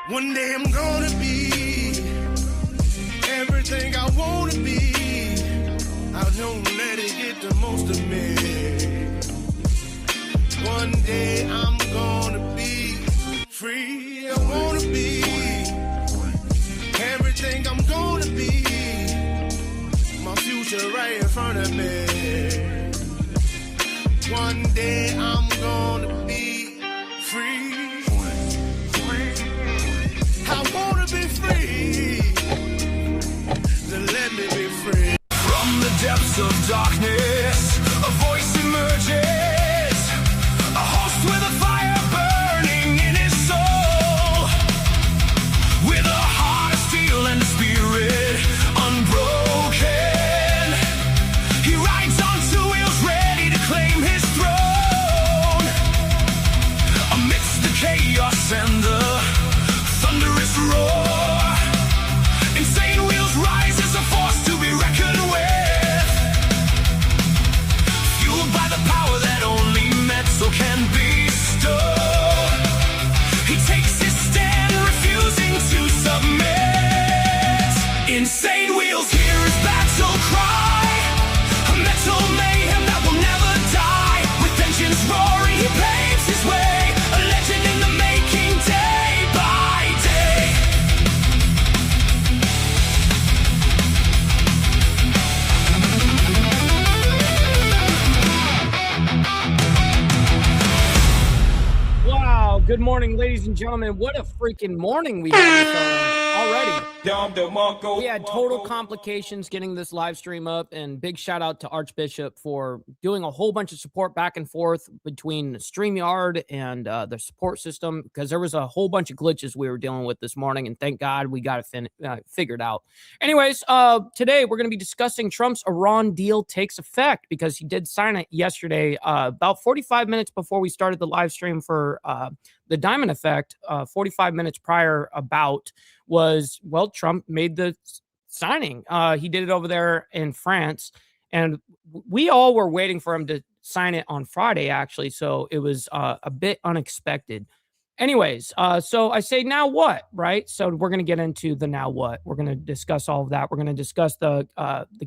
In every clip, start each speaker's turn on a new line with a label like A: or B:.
A: One day I'm gonna be everything I wanna be. I don't let it get the most of me. One day I'm gonna be free. I wanna be everything I'm gonna be. My future right in front of me. One day I'm gonna be free. I wanna be free, then let me be free.
B: From the depths of darkness, a voice emerges, a host with a fire burning in his soul, with a heart of steel and a spirit unbroken. He rides on two wheels, ready to claim his throne, amidst the chaos and the thunderous roar. Insane wheels rise as a force to be reckoned with, fueled by the power that only metal can bestow. He takes his stand, refusing to submit. Insane wheels hear his battle cry, a metal mayhem that will never die. With engines roaring, he paves his way, a legend in the making, day by day.
C: Wow, good morning, ladies and gentlemen. What a freaking morning we had already. We had total complications getting this live stream up, and big shout out to Archbishop for doing a whole bunch of support back and forth between StreamYard and the support system, because there was a whole bunch of glitches we were dealing with this morning, and thank God we got it figured out. Anyways, today we're going to be discussing Trump's Iran deal takes effect, because he did sign it yesterday, about 45 minutes before we started the live stream for the Diamond Effect. 45 minutes prior was, well, Trump made the signing. He did it over there in France, and we all were waiting for him to sign it on Friday, actually, so it was a bit unexpected. Anyways, so I say, now what, right? So we're going to get into the now what. We're going to discuss all of that. We're going to discuss the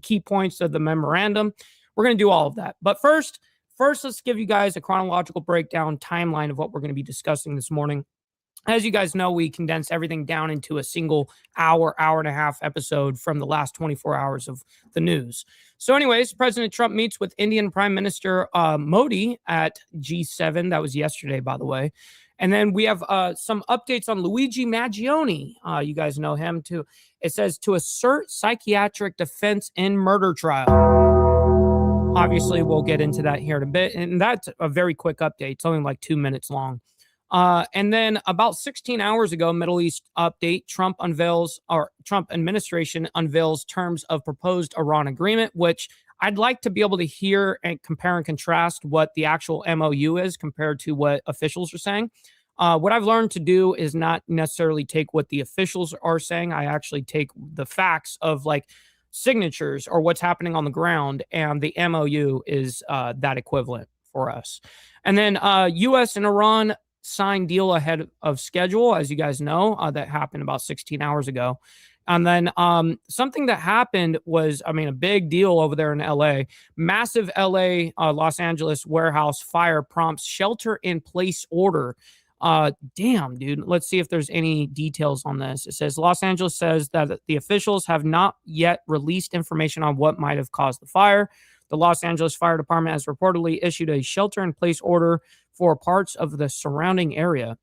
C: key points of the memorandum. We're going to do all of that. But first, let's give you guys a chronological breakdown timeline of what we're going to be discussing this morning. As you guys know, we condensed everything down into a single hour and a half episode from the last 24 hours of the news. So anyways, President Trump meets with Indian Prime Minister Modi at G7. That was yesterday, by the way. And then we have some updates on Luigi Maggioni. You guys know him too. It says, to assert psychiatric defense in murder trial. Obviously, we'll get into that here in a bit. And that's a very quick update. It's only like 2 minutes long. And then about 16 hours ago, Middle East update, Trump administration unveils terms of proposed Iran agreement, which I'd like to be able to hear and compare and contrast what the actual MOU is compared to what officials are saying. What I've learned to do is not necessarily take what the officials are saying. I actually take the facts of like signatures or what's happening on the ground, and the MOU is that equivalent for us. And then U.S. and Iran signed deal ahead of schedule, as you guys know. That happened about 16 hours ago. And then something that happened was, a big deal over there in L.A. Massive L.A. Los Angeles warehouse fire prompts shelter-in-place order. Damn, dude. Let's see if there's any details on this. It says Los Angeles says that the officials have not yet released information on what might have caused the fire. The Los Angeles Fire Department has reportedly issued a shelter-in-place order for parts of the surrounding area.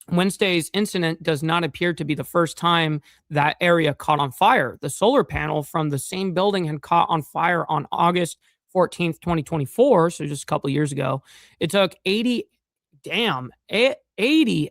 C: Wednesday's incident does not appear to be the first time that area caught on fire. The solar panel from the same building had caught on fire on August 14th, 2024, so just a couple years ago. It took 80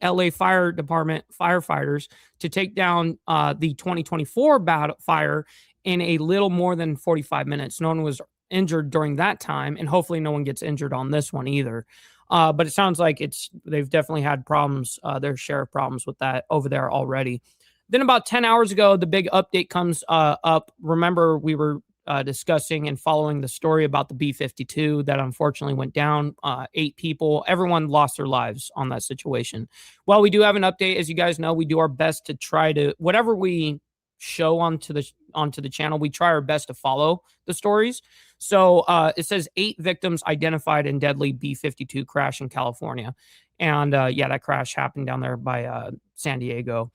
C: LA Fire Department firefighters to take down the 2024 fire in a little more than 45 minutes. No one was injured during that time, and hopefully no one gets injured on this one either. But it sounds like they've definitely had problems, their share of problems with that over there already. Then about 10 hours ago, the big update comes up. Remember, we were discussing and following the story about the B-52 that unfortunately went down. 8 people, everyone lost their lives on that situation. While we do have an update, as you guys know, we do our best to try to, whatever we show onto the channel, we try our best to follow the stories. So it says 8 victims identified in deadly B-52 crash in California. And yeah, that crash happened down there by San Diego.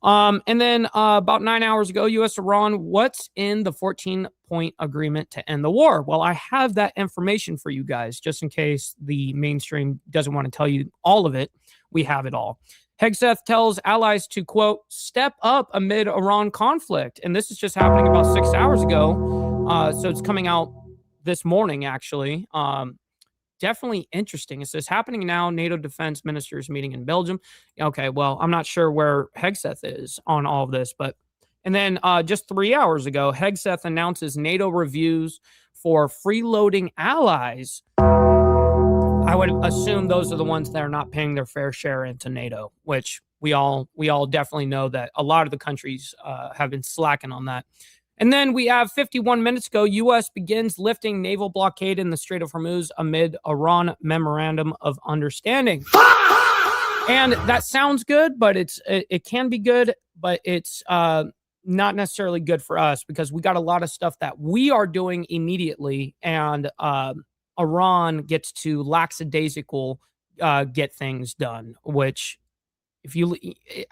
C: And then about 9 hours ago, U.S. Iran, what's in the 14-point agreement to end the war? Well, I have that information for you guys, just in case the mainstream doesn't want to tell you all of it. We have it all. Hegseth tells allies to, quote, step up amid Iran conflict. And this is just happening about 6 hours ago. So it's coming out this morning, actually. Definitely interesting. It says happening now. NATO defense ministers meeting in Belgium. Okay, well, I'm not sure where Hegseth is on all of this, but and then just 3 hours ago, Hegseth announces NATO reviews for freeloading allies. I would assume those are the ones that are not paying their fair share into NATO, which we all definitely know that a lot of the countries have been slacking on that. And then we have 51 minutes ago, U.S. begins lifting naval blockade in the Strait of Hormuz amid Iran memorandum of understanding. And that sounds good, but it can be good, but it's not necessarily good for us because we got a lot of stuff that we are doing immediately, and Iran gets to lackadaisical get things done, which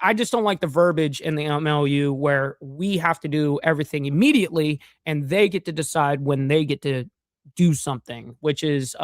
C: I just don't like the verbiage in the MOU where we have to do everything immediately and they get to decide when they get to do something, which is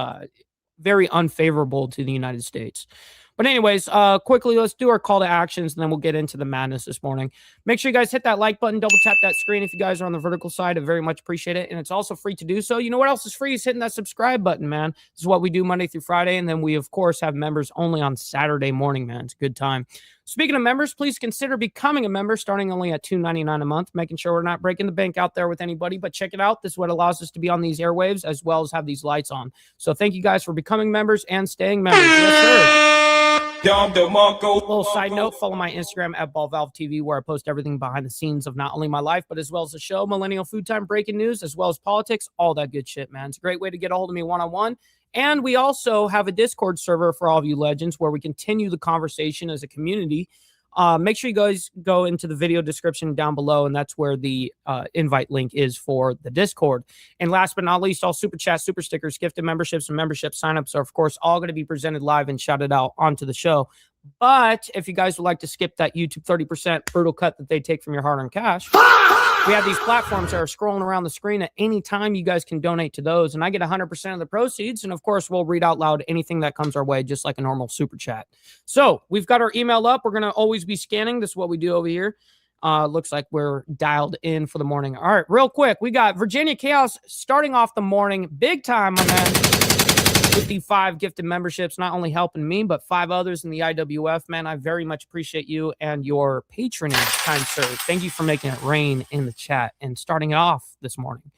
C: very unfavorable to the United States. But anyways, quickly, let's do our call to actions, and then we'll get into the madness this morning. Make sure you guys hit that like button, double tap that screen if you guys are on the vertical side. I very much appreciate it, and it's also free to do so. You know what else is free is hitting that subscribe button, man. This is what we do Monday through Friday, and then we, of course, have members only on Saturday morning, man. It's a good time. Speaking of members, please consider becoming a member starting only at $2.99 a month, making sure we're not breaking the bank out there with anybody, but check it out. This is what allows us to be on these airwaves as well as have these lights on. So thank you guys for becoming members and staying members. Yes, sir. Little side note, follow my Instagram at BallValveTV, where I post everything behind the scenes of not only my life, but as well as the show, Millennial Food Time, breaking news, as well as politics, all that good shit, man. It's a great way to get a hold of me one-on-one. And we also have a Discord server for all of you legends where we continue the conversation as a community. Make sure you guys go into the video description down below, and that's where the invite link is for the Discord. And last but not least, all super chats, super stickers, gifted memberships, and membership signups are, of course, all going to be presented live and shouted out onto the show. But if you guys would like to skip that YouTube 30% brutal cut that they take from your hard-earned cash, we have these platforms that are scrolling around the screen at any time. You guys can donate to those, and I get 100% of the proceeds. And of course, we'll read out loud anything that comes our way, just like a normal super chat. So we've got our email up. We're going to always be scanning. This is what we do over here. Looks like we're dialed in for the morning. All right, real quick, we got Virginia Chaos starting off the morning big time on that. 55 gifted memberships, not only helping me, but 5 others in the IWF. Man, I very much appreciate you and your patronage, kind sir. Thank you for making it rain in the chat and starting it off this morning.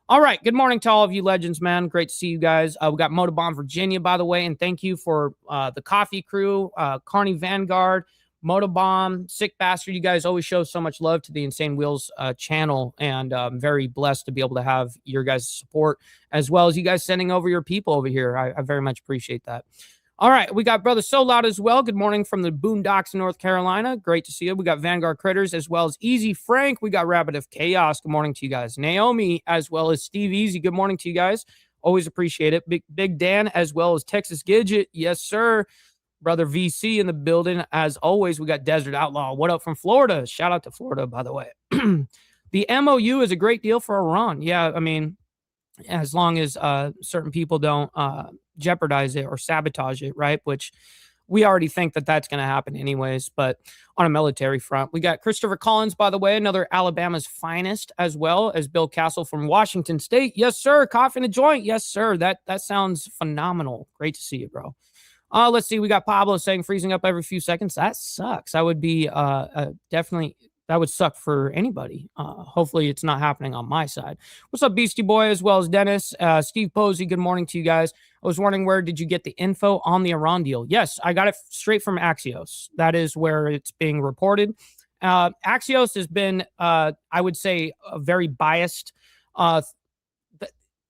C: All right, good morning to all of you legends, man. Great to see you guys. We got Motobomb Virginia, by the way, and thank you for the coffee crew, Carney Vanguard, Motobomb, Sick Bastard. You guys always show so much love to the Insane Wheels channel, and I'm very blessed to be able to have your guys' support, as well as you guys sending over your people over here. I very much appreciate that. All right, we got Brother So Loud as well. Good morning from the Boondocks in North Carolina. Great to see you. We got Vanguard Critters as well as Easy Frank. We got Rabbit of Chaos. Good morning to you guys. Naomi as well as Steve Easy. Good morning to you guys. Always appreciate it. Big Dan as well as Texas Gidget. Yes, sir. Brother VC in the building. As always, we got Desert Outlaw. What up from Florida? Shout out to Florida, by the way. The MOU is a great deal for Iran. Yeah, I mean, as long as certain people don't jeopardize it or sabotage it, right? Which we already think that that's going to happen anyways. But on a military front, we got Christopher Collins, by the way, another Alabama's finest, as well as Bill Castle from Washington State. Yes, sir. Coffee in a joint. Yes, sir. That sounds phenomenal. Great to see you, bro. Let's see. We got Pablo saying freezing up every few seconds. That sucks. I would be definitely, that would suck for anybody. Hopefully it's not happening on my side. What's up, Beastie Boy, as well as Dennis? Steve Posey, good morning to you guys. I was wondering, where did you get the info on the Iran deal? Yes, I got it straight from Axios. That is where it's being reported. Axios has been, I would say, very biased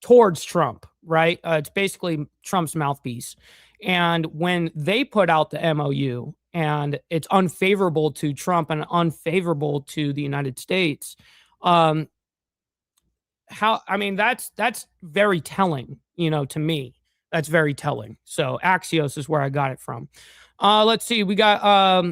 C: towards Trump, right? It's basically Trump's mouthpiece. And when they put out the MOU and it's unfavorable to Trump and unfavorable to the United States, that's very telling, to me. That's very telling. So Axios is where I got it from. Let's see. We got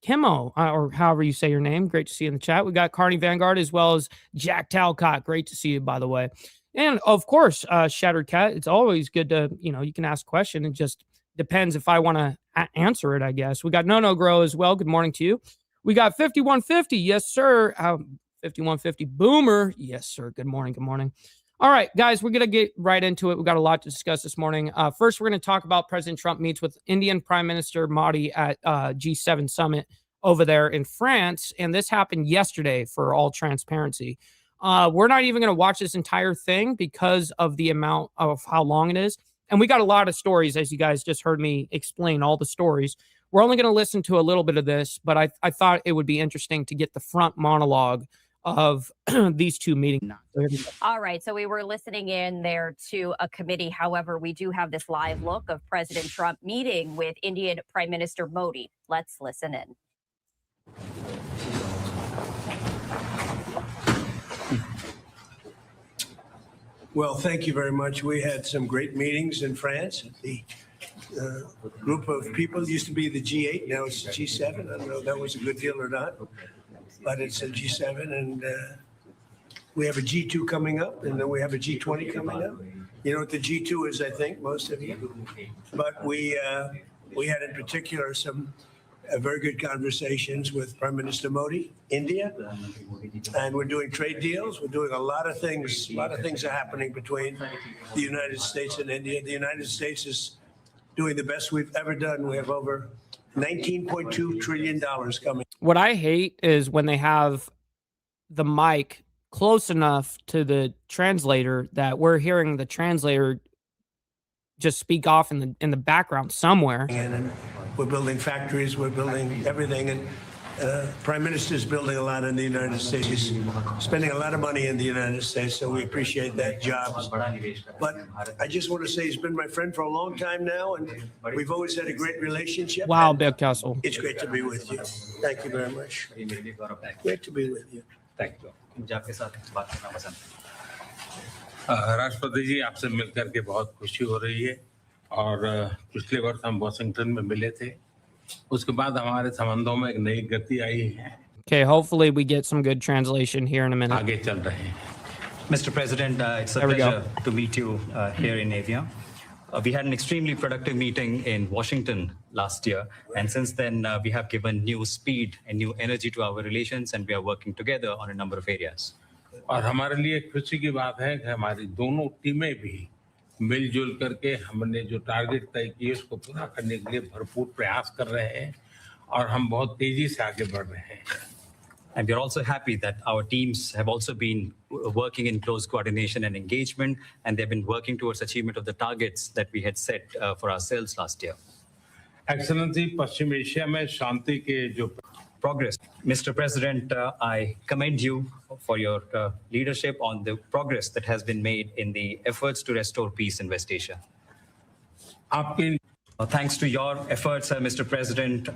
C: Kimo, or however you say your name. Great to see you in the chat. We got Carney Vanguard as well as Jack Talcott. Great to see you, by the way. And of course, Shattered Cat. It's always good to, you can ask a question. It just depends if I want to answer it, I guess. We got No Grow as well. Good morning to you. We got 5150. Yes, sir. 5150 Boomer. Yes, sir. Good morning. Good morning. All right, guys, we're going to get right into it. We've got a lot to discuss this morning. First, we're going to talk about President Trump meets with Indian Prime Minister Modi at G7 summit over there in France. And this happened yesterday for all transparency. We're not even going to watch this entire thing because of the amount of how long it is. And we got a lot of stories, as you guys just heard me explain all the stories. We're only going to listen to a little bit of this, but I thought it would be interesting to get the front monologue of these two meetings.
D: All right. So we were listening in there to a committee. However, we do have this live look of President Trump meeting with Indian Prime Minister Modi. Let's listen in.
E: Well, thank you very much. We had some great meetings in France. The group of people used to be the G8. Now it's the G7. I don't know if that was a good deal or not, but it's a G7. And we have a G2 coming up, and then we have a G20 coming up. You know what the G2 is, I think, most of you. But we had in particular some very good conversations with Prime Minister Modi, India, and we're doing trade deals. We're doing a lot of things. A lot of things are happening between the United States and India. The United States is doing the best we've ever done. We have over $19.2 trillion coming.
C: What I hate is when they have the mic close enough to the translator that we're hearing the translator just speak off in the background somewhere.
E: And we're building factories, we're building everything, and Prime Minister is building a lot in the United States. He's spending a lot of money in the United States, so we appreciate that job. But I just want to say he's been my friend for a long time now, and we've always had a great relationship.
C: Wow, Big Castle.
E: It's great to be with you. Thank you very much. Great to be with you.
F: Thank you. राष्ट्रपति जी आपसे मिलकर के बहुत खुशी हो रही है और पिछले वर्ष हम वाशिंगटन में मिले थे उसके बाद हमारे संबंधों में एक नई गति आई है.
C: Okay, hopefully we get some good translation here in a minute.
F: आगे चल रहे हैं.
G: Mr. President, it's a pleasure to meet you here in Avia. We had an extremely productive meeting in Washington last year, and since then we have given new speed and new energy to our relations, and we are working together on a number of areas.
F: और हमारे लिए खुशी की बात है कि हमारी दोनों टीमें भी मिलजुल करके हमने जो टारगेट तय किए उसको पूरा करने के लिए भरपूर प्रयास कर रहे हैं और हम बहुत तेजी से आगे बढ़ रहे हैं.
G: And we are also happy that our teams have also been working in close coordination and engagement, and they've been working towards achievement of the targets that we had set for ourselves last year.
F: Excellency, Paschim Asia में शांति के जो
G: progress. Mr. President, I commend you for your leadership on the progress that has been made in the efforts to restore peace in West Asia. Thanks to your efforts, Mr. President,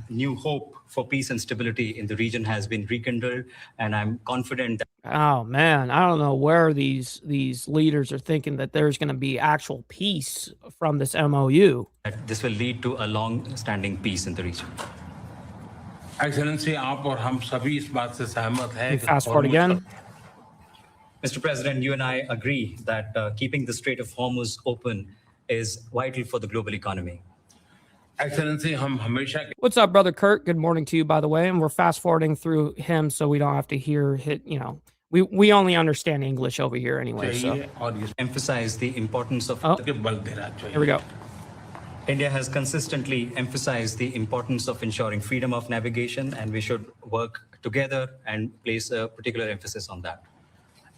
G: new hope for peace and stability in the region has been rekindled, and I'm confident that...
C: Oh, man, I don't know where these leaders are thinking that there's going to be actual peace from this MOU.
G: This will lead to a long-standing peace in the region.
F: Excellency, आप और हम सभी इस बात से सहमत हैं.
C: Fast forward again.
G: Mr. President, you and I agree that keeping the Strait of Hormuz open is vital for the global economy.
F: Excellency, हम हमेशा.
C: What's up, brother Kurt? Good morning to you, by the way. And we're fast forwarding through him, so we don't have to hear it. You know, we only understand English over here anyway. So
G: Emphasize the importance of.
C: Here we go.
G: India has consistently emphasized the importance of ensuring freedom of navigation, and we should work together and place a particular emphasis on that.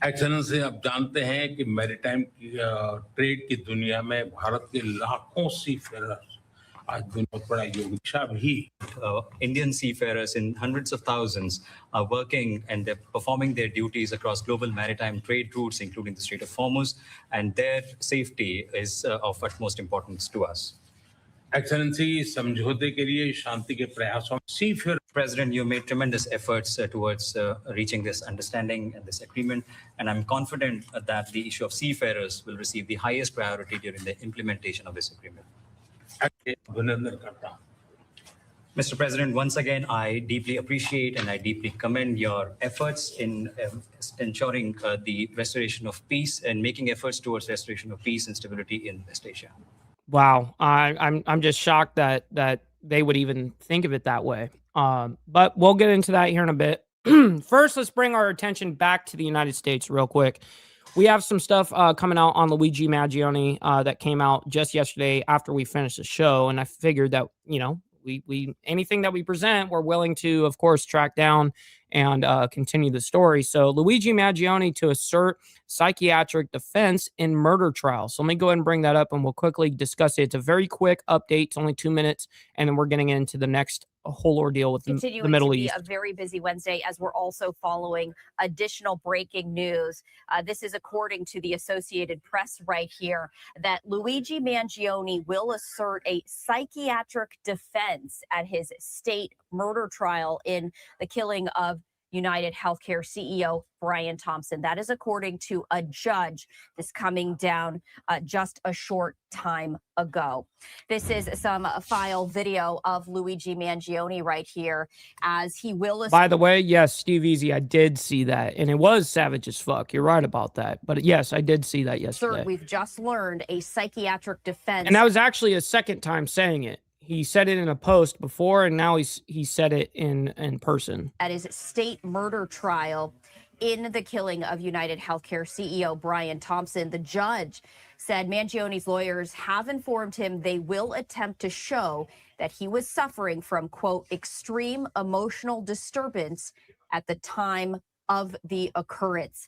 F: Excellency, आप जानते हैं कि maritime trade की दुनिया में भारत के लाखों seafarers आज बहुत बड़ा योग दिशा भी
G: Indian seafarers in hundreds of thousands are working and they're performing their duties across global maritime trade routes, including the Strait of Hormuz, and their safety is of utmost importance to us.
F: Excellency समझौते के लिए शांति के प्रयासों सीफेयर
G: President, you made tremendous efforts towards reaching this understanding and this agreement, and I'm confident that the issue of seafarers will receive the highest priority during the implementation of this agreement.
F: अभिनंदन करता हूं.
G: Mr. President, once again, I deeply appreciate and I deeply commend your efforts in ensuring the restoration of peace and making efforts towards restoration of peace and stability in West Asia.
C: Wow, I'm just shocked that they would even think of it that way. But we'll get into that here in a bit. First, let's bring our attention back to the United States real quick. We have some stuff coming out on Luigi Mangione that came out just yesterday after we finished the show, and I figured that, you know, we anything that we present, we're willing to, of course, track down and continue the story. So Luigi Mangione to assert psychiatric defense in murder trial. So let me go ahead and bring that up and we'll quickly discuss it. It's a very quick update. It's only 2 minutes. And then we're getting into the next whole ordeal with the Middle East.
D: A very busy Wednesday as we're also following additional breaking news. This is according to the Associated Press right here, that Luigi Mangione will assert a psychiatric defense at his state murder trial in the killing of United Healthcare CEO Brian Thompson. That is according to a judge. This coming down just a short time ago. This is some file video of Luigi Mangione right here as he will.
C: By the way, yes, Steve Easy, I did see that. And it was savage as fuck. You're right about that. But yes, I did see that yesterday.
D: Sir, we've just learned a psychiatric defense.
C: And that was actually a second time saying it. He said it in a post before, and now he said it in person.
D: At his state murder trial in the killing of United Healthcare CEO Brian Thompson, the judge said Mangione's lawyers have informed him they will attempt to show that he was suffering from, quote, extreme emotional disturbance at the time of the occurrence.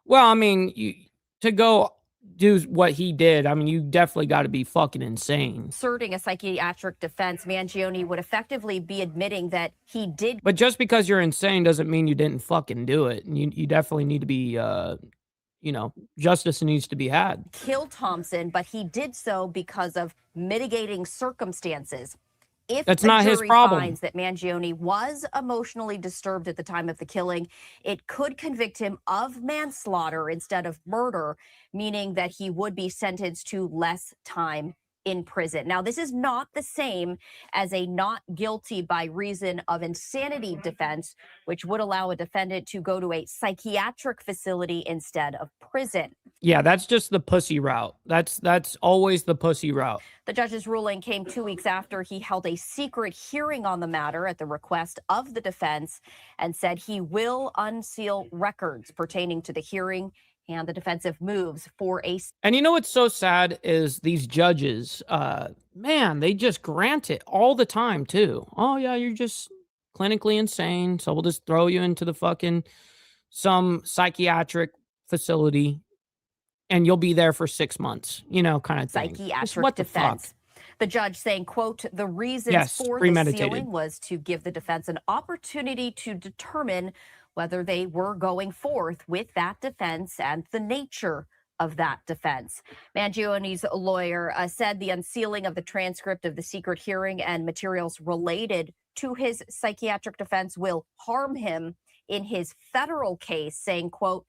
C: Well, I mean, to go do what he did, I mean, you definitely got to be fucking insane.
D: Asserting a psychiatric defense, Mangione would effectively be admitting that he did.
C: But just because you're insane doesn't mean you didn't fucking do it. You definitely need to be, you know, justice needs to be had.
D: Kill Thompson, but he did so because of mitigating circumstances. If
C: that's not his problem.
D: Finds that Mangione was emotionally disturbed at the time of the killing, it could convict him of manslaughter instead of murder, meaning that he would be sentenced to less time in prison. Now, this is not the same as a not guilty by reason of insanity defense, which would allow a defendant to go to a psychiatric facility instead of prison.
C: Yeah, that's just the pussy route. That's always the pussy route.
D: The judge's ruling came 2 weeks after he held a secret hearing on the matter at the request of the defense and said he will unseal records pertaining to the hearing and the defensive moves for a.
C: And you know what's so sad is these judges, man, they just grant it all the time too. Oh yeah, you're just clinically insane, so we'll just throw you into the fucking some psychiatric facility and you'll be there for 6 months, you know, kind of thing.
D: Psychiatric
C: what
D: defense.
C: The fuck?
D: The judge saying, quote, the reasons for the sealing was to give the defense an opportunity to determine whether they were going forth with that defense and the nature of that defense. Mangione's lawyer said the unsealing of the transcript of the secret hearing and materials related to his psychiatric defense will harm him in his federal case, saying, quote,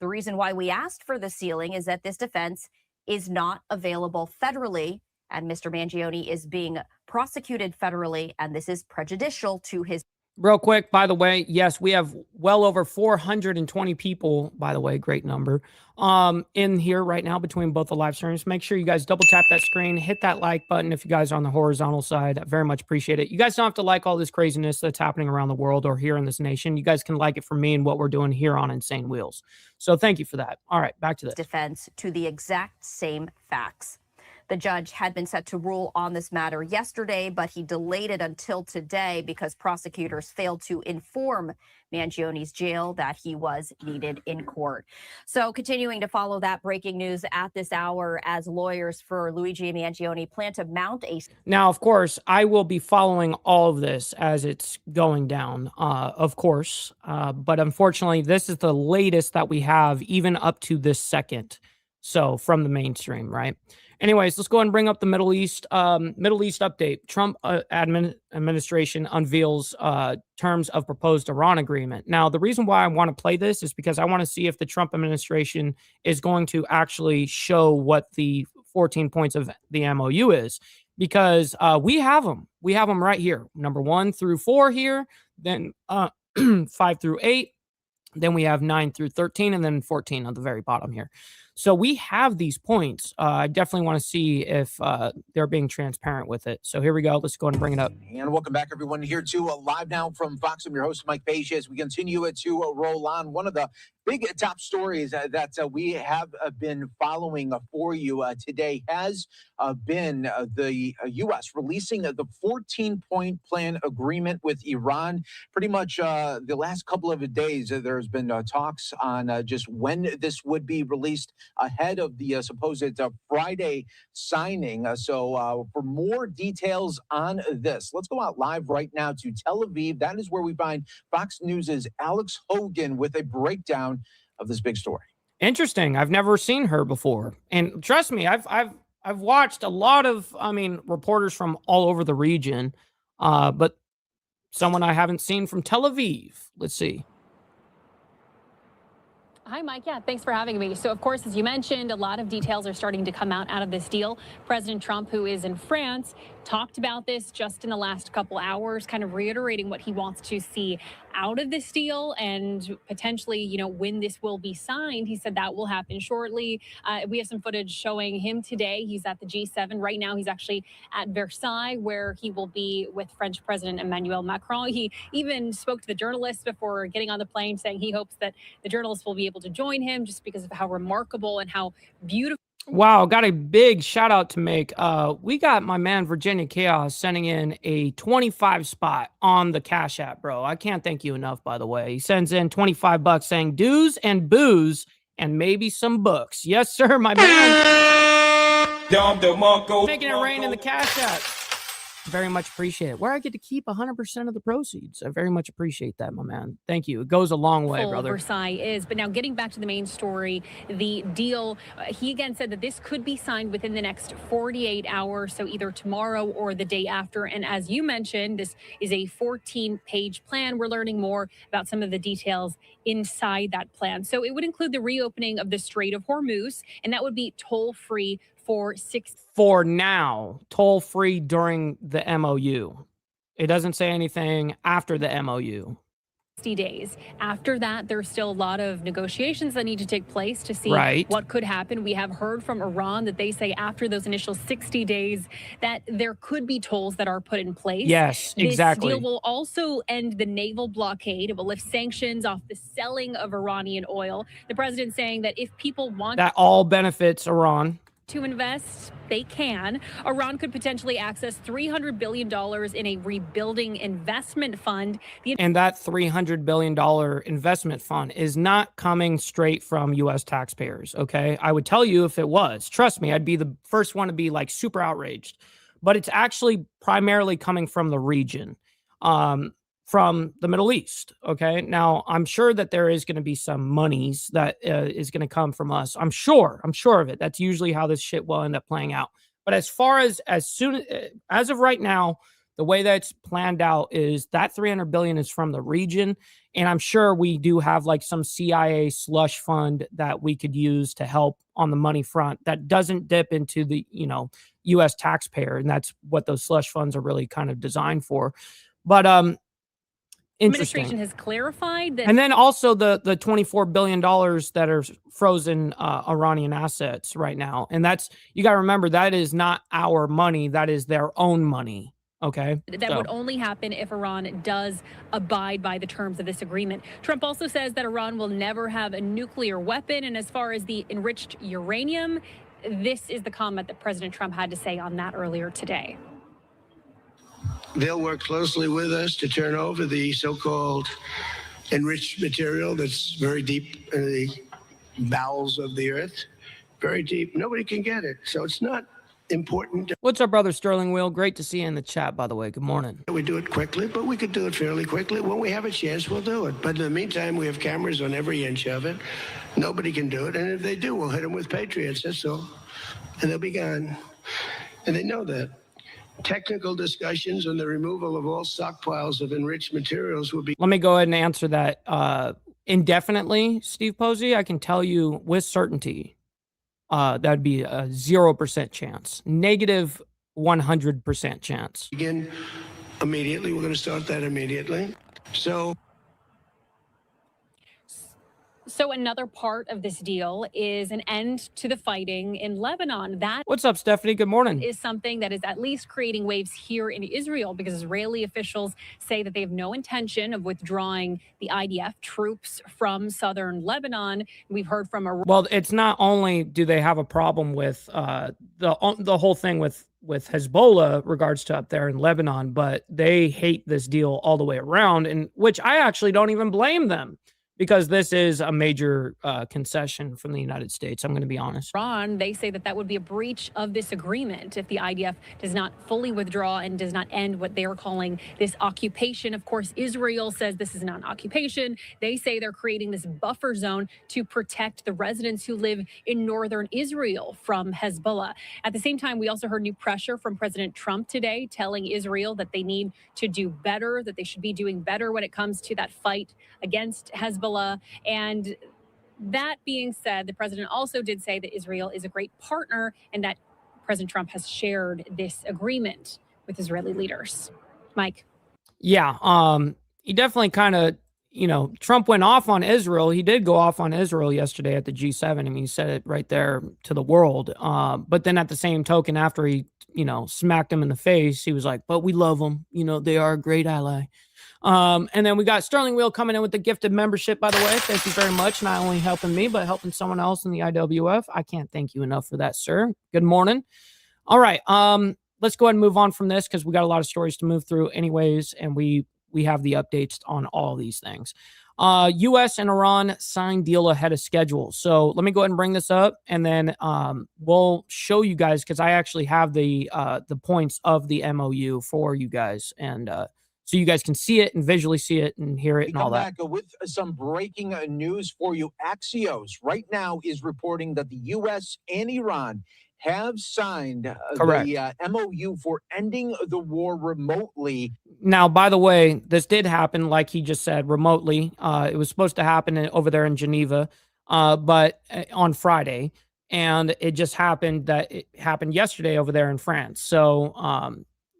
D: the reason why we asked for the sealing is that this defense is not available federally, and Mr. Mangione is being prosecuted federally, and this is prejudicial to his.
C: Real quick, by the way, yes, we have well over 420 people, by the way, great number, in here right now between both the live streams. Make sure you guys double tap that screen, hit that like button if you guys are on the horizontal side. I very much appreciate it. You guys don't have to like all this craziness that's happening around the world or here in this nation. You guys can like it for me and what we're doing here on Insane Wheels. So thank you for that. All right, back to this.
D: Defense to the exact same facts. The judge had been set to rule on this matter yesterday, but he delayed it until today because prosecutors failed to inform Mangioni's jail that he was needed in court. So continuing to follow that breaking news at this hour as lawyers for Luigi Mangione plan to mount a...
C: Now, of course, I will be following all of this as it's going down, of course. But unfortunately, this is the latest that we have even up to this second. So from the mainstream, right? Anyways, let's go ahead and bring up the Middle East update. Trump administration unveils terms of proposed Iran agreement. Now, the reason why I want to play this is because I want to see if the Trump administration is going to actually show what the 14 points of the MOU is, because we have them. We have them right here. Number 1 through 4 here, then 5 through 8. Then we have 9 through 13, and then 14 on the very bottom here. So we have these points. I definitely want to see if they're being transparent with it. So here we go. Let's go ahead and bring it up.
H: And welcome back, everyone, here to Live Now from Fox. I'm your host, Mike Page, as we continue to roll on. One of the big top stories that we have been following for you today has been the U.S. releasing the 14-point plan agreement with Iran. Pretty much the last couple of days, there's been talks on just when this would be released ahead of the supposed Friday signing. So for more details on this, let's go out live right now to Tel Aviv. That is where we find Fox News' Alex Hogan with a breakdown of this big story.
C: Interesting. I've never seen her before. And trust me, I've watched a lot of, reporters from all over the region, but someone I haven't seen from Tel Aviv. Let's see.
I: Hi, Mike. Yeah, thanks for having me. So, of course, as you mentioned, a lot of details are starting to come out of this deal. President Trump, who is in France, talked about this just in the last couple hours, kind of reiterating what he wants to see out of this deal and potentially, when this will be signed. He said that will happen shortly. We have some footage showing him today. He's at the G7. Right now, he's actually at Versailles, where he will be with French President Emmanuel Macron. He even spoke to the journalists before getting on the plane, saying he hopes that the journalists will be able to join him just because of how remarkable and how beautiful.
C: Wow, got a big shout out to make. We got my man Virginia Chaos sending in a 25 spot on the Cash App, bro. I can't thank you enough, by the way. He sends in $25 saying dues and booze and maybe some books. Yes, sir, my man. Making it rain in the Cash App. Very much appreciate it. Where I get to keep 100% of the proceeds. I very much appreciate that, my man. Thank you. It goes a long way, brother.
I: Versailles is. But now getting back to the main story, the deal, he again said that this could be signed within the next 48 hours, so either tomorrow or the day after. And as you mentioned, this is a 14-page plan. We're learning more about some of the details inside that plan. So it would include the reopening of the Strait of Hormuz, and that would be toll-free for now, toll-free during the MOU. It doesn't say anything after the MOU. 60 days. After that, there's still a lot of negotiations that need to take place to see what could happen. We have heard from Iran that they say after those initial 60 days that there could be tolls that are put in place.
C: Yes, exactly.
I: This deal will also end the naval blockade. It will lift sanctions off the selling of Iranian oil. The president saying that if people want...
C: That all benefits Iran.
I: To invest, they can. Iran could potentially access $300 billion in a rebuilding investment fund.
C: And that $300 billion investment fund is not coming straight from U.S. taxpayers, okay? I would tell you if it was. Trust me, I'd be the first one to be like super outraged. But it's actually primarily coming from the region. From the Middle East, okay? Now, I'm sure that there is going to be some monies that is going to come from us. I'm sure of it. That's usually how this shit will end up playing out. But as far as of right now, the way that's planned out is that $300 billion is from the region. And I'm sure we do have like some CIA slush fund that we could use to help on the money front that doesn't dip into the, U.S. taxpayer. And that's what those slush funds are really kind of designed for. But,
I: administration has clarified that.
C: And then also the $24 billion that are frozen Iranian assets right now. And that's, you got to remember, that is not our money. That is their own money. Okay.
I: That would only happen if Iran does abide by the terms of this agreement. Trump also says that Iran will never have a nuclear weapon. And as far as the enriched uranium, this is the comment that President Trump had to say on that earlier today.
E: They'll work closely with us to turn over the so-called enriched material that's very deep in the bowels of the earth, very deep. Nobody can get it. So it's not important.
C: What's up, brother Sterling Wheel? Great to see you in the chat, by the way. Good morning.
E: We do it quickly, but we could do it fairly quickly. When we have a chance, we'll do it. But in the meantime, we have cameras on every inch of it. Nobody can do it. And if they do, we'll hit them with Patriots. That's all. And they'll be gone. And they know that. Technical discussions on the removal of all stockpiles of enriched materials will be.
C: Let me go ahead and answer that indefinitely, Steve Posey. I can tell you with certainty that'd be a 0% chance, negative 100% chance.
E: Begin immediately. We're going to start that immediately.
I: So another part of this deal is an end to the fighting in Lebanon. That
C: What's up, Stephanie? Good morning.
I: Is something that is at least creating waves here in Israel, because Israeli officials say that they have no intention of withdrawing the IDF troops from southern Lebanon. We've heard from
C: Well, it's not only do they have a problem with the whole thing with Hezbollah regards to up there in Lebanon, but they hate this deal all the way around, and which I actually don't even blame them. Because this is a major concession from the United States, I'm going to be honest.
I: Iran, they say that that would be a breach of this agreement if the IDF does not fully withdraw and does not end what they are calling this occupation. Of course, Israel says this is not an occupation. They say they're creating this buffer zone to protect the residents who live in northern Israel from Hezbollah. At the same time, we also heard new pressure from President Trump today, telling Israel that they need to do better, that they should be doing better when it comes to that fight against Hezbollah. And that being said, the president also did say that Israel is a great partner and that President Trump has shared this agreement with Israeli leaders. Mike.
C: Yeah, he definitely kind of, Trump went off on Israel. He did go off on Israel yesterday at the G7. I mean, he said it right there to the world. But then at the same token, after he, smacked him in the face, he was like, but we love them. They are a great ally. And then we got Sterling Wheel coming in with the gifted membership, by the way. Thank you very much. Not only helping me, but helping someone else in the IWF. I can't thank you enough for that, sir. Good morning. All right. Let's go ahead and move on from this because we got a lot of stories to move through anyways. And we have the updates on all these things. U.S. and Iran signed deal ahead of schedule. So let me go ahead and bring this up, and then we'll show you guys because I actually have the points of the MOU for you guys, and so you guys can see it and visually see it and hear it and all that.
H: We come back with some breaking news for you. Axios right now is reporting that the U.S. and Iran have signed the MOU for ending the war remotely.
C: Now, by the way, this did happen, like he just said, remotely. It was supposed to happen over there in Geneva, but on Friday. And it just happened that it happened yesterday over there in France. So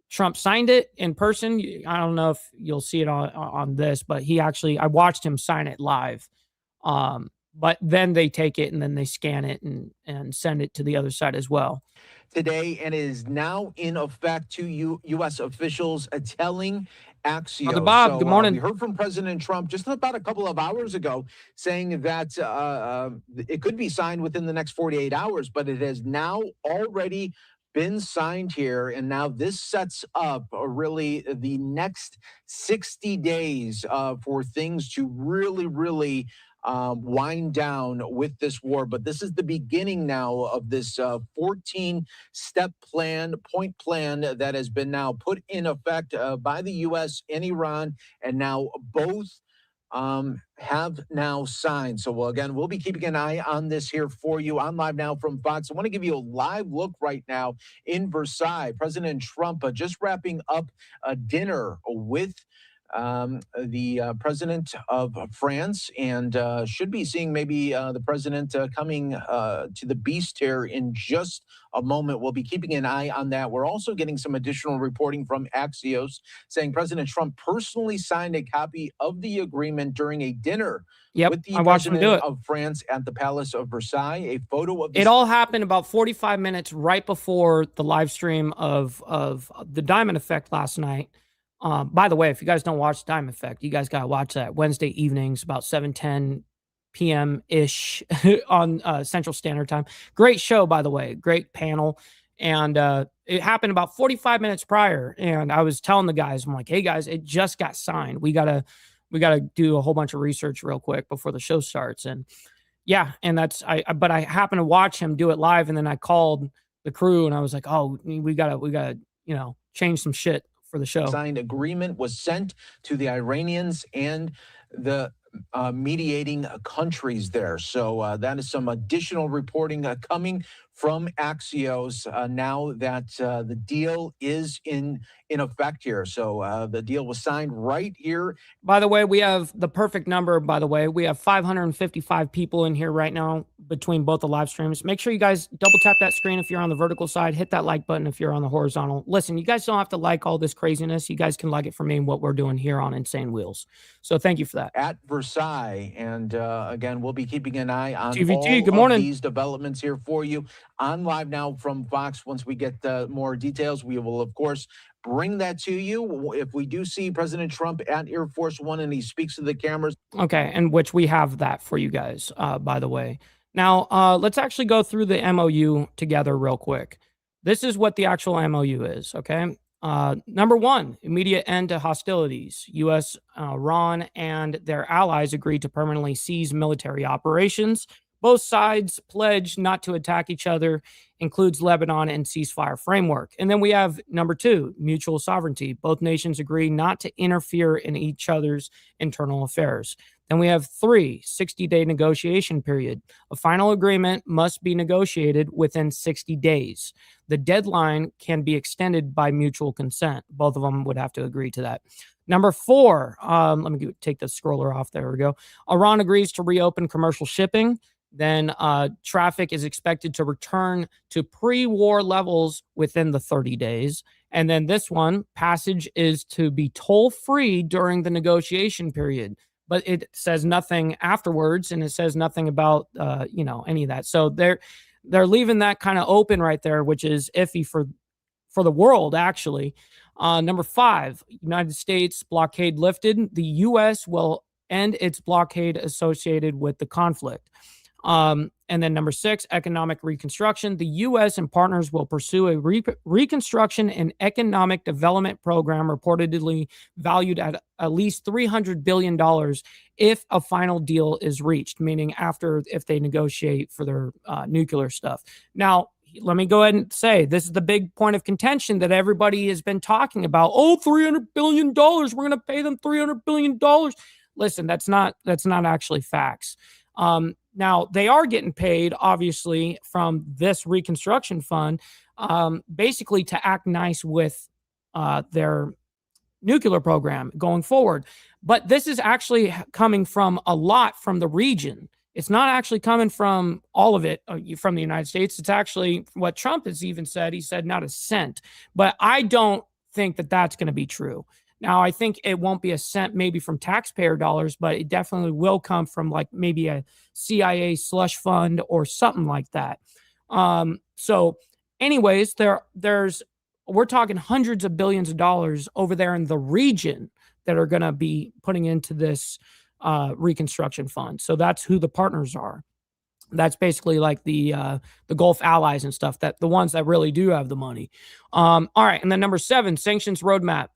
C: Trump signed it in person. I don't know if you'll see it on this, but I watched him sign it live. But then they take it and then they scan it and send it to the other side as well.
H: Today, and is now in effect to U.S. officials telling Axios.
C: Brother Bob, good morning.
H: We heard from President Trump just about a couple of hours ago saying that it could be signed within the next 48 hours, but it has now already been signed here, and now this sets up really the next 60 days for things to really wind down with this war. But this is the beginning now of this 14-step point plan that has been now put in effect by the U.S. and Iran, and now both have now signed. So again, we'll be keeping an eye on this here for you. I'm live now from Fox. I want to give you a live look right now in Versailles. President Trump just wrapping up a dinner with the president of France, and should be seeing maybe the president coming to the beast here in just a moment. We'll be keeping an eye on that. We're also getting some additional reporting from Axios saying President Trump personally signed a copy of the agreement during a dinner with the president of France at the Palace of Versailles. A photo of
C: it all happened about 45 minutes right before the live stream of the Diamond Effect last night. By the way, if you guys don't watch Diamond Effect, you guys got to watch that Wednesday evenings about 7:10 p.m.-ish on Central Standard Time. Great show, by the way. Great panel. And it happened about 45 minutes prior. And I was telling the guys, I'm like, hey, guys, it just got signed. We gotta do a whole bunch of research real quick before the show starts. And yeah, and but I happened to watch him do it live. And then I called the crew and I was like, oh, we gotta, change some shit for the show.
H: Signed agreement was sent to the Iranians and the mediating countries there. So that is some additional reporting coming from Axios now that the deal is in effect here. So the deal was signed right here.
C: By the way, we have the perfect number. By the way, we have 555 people in here right now between both the live streams. Make sure you guys double tap that screen if you're on the vertical side. Hit that like button if you're on the horizontal. Listen, you guys don't have to like all this craziness. You guys can like it for me and what we're doing here on Insane Wheels. So thank you for that.
H: At Versailles. And again, we'll be keeping an eye on
C: TVT,
H: all
C: good morning.
H: of these developments here for you on Live Now from Fox. Once we get more details, we will, of course, bring that to you. If we do see President Trump at Air Force One and he speaks to the cameras.
C: Okay, and which we have that for you guys, by the way. Now, let's actually go through the MOU together real quick. This is what the actual MOU is, okay? Number one, immediate end to hostilities. U.S., Iran, and their allies agreed to permanently cease military operations. Both sides pledged not to attack each other, includes Lebanon and ceasefire framework. And then we have number two, mutual sovereignty. Both nations agree not to interfere in each other's internal affairs. Then we have three, 60-day negotiation period. A final agreement must be negotiated within 60 days. The deadline can be extended by mutual consent. Both of them would have to agree to that. Number four, let me take the scroller off. There we go. Iran agrees to reopen commercial shipping. Then traffic is expected to return to pre-war levels within the 30 days. And then this one, passage is to be toll-free during the negotiation period. But it says nothing afterwards, and it says nothing about, any of that. So they're leaving that kind of open right there, which is iffy for the world, actually. Number five, United States blockade lifted. The U.S. will end its blockade associated with the conflict. And then number six, economic reconstruction. The U.S. and partners will pursue a reconstruction and economic development program reportedly valued at least $300 billion if a final deal is reached, meaning if they negotiate for their nuclear stuff. Now, let me go ahead and say this is the big point of contention that everybody has been talking about. Oh, $300 billion. We're going to pay them $300 billion. Listen, that's not actually facts. Now, they are getting paid, obviously, from this reconstruction fund, basically to act nice with their nuclear program going forward. But this is actually coming from a lot from the region. It's not actually coming from all of it from the United States. It's actually what Trump has even said. He said not a cent. But I don't think that that's going to be true. Now, I think it won't be a cent maybe from taxpayer dollars, but it definitely will come from like maybe a CIA slush fund or something like that. So anyways, we're talking hundreds of billions of dollars over there in the region that are going to be putting into this reconstruction fund. So that's who the partners are. That's basically like the Gulf allies and stuff, that the ones that really do have the money. All right. And then number seven, sanctions roadmap.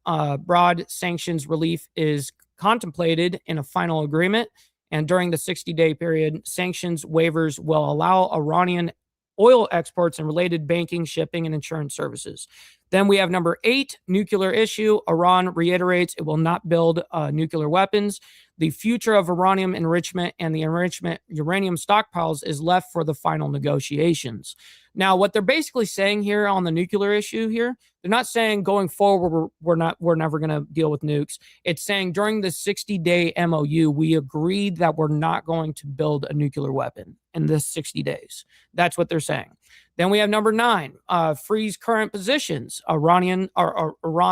C: Broad sanctions relief is contemplated in a final agreement. And during the 60-day period, sanctions waivers will allow Iranian oil exports and related banking, shipping, and insurance services. Then we have number eight, nuclear issue. Iran reiterates it will not build nuclear weapons. The future of uranium enrichment and the enrichment uranium stockpiles is left for the final negotiations. Now, what they're basically saying here on the nuclear issue here, they're not saying going forward we're never going to deal with nukes. It's saying during the 60-day MOU, we agreed that we're not going to build a nuclear weapon in this 60 days. That's what they're saying. Then we have number nine, freeze current positions. Iran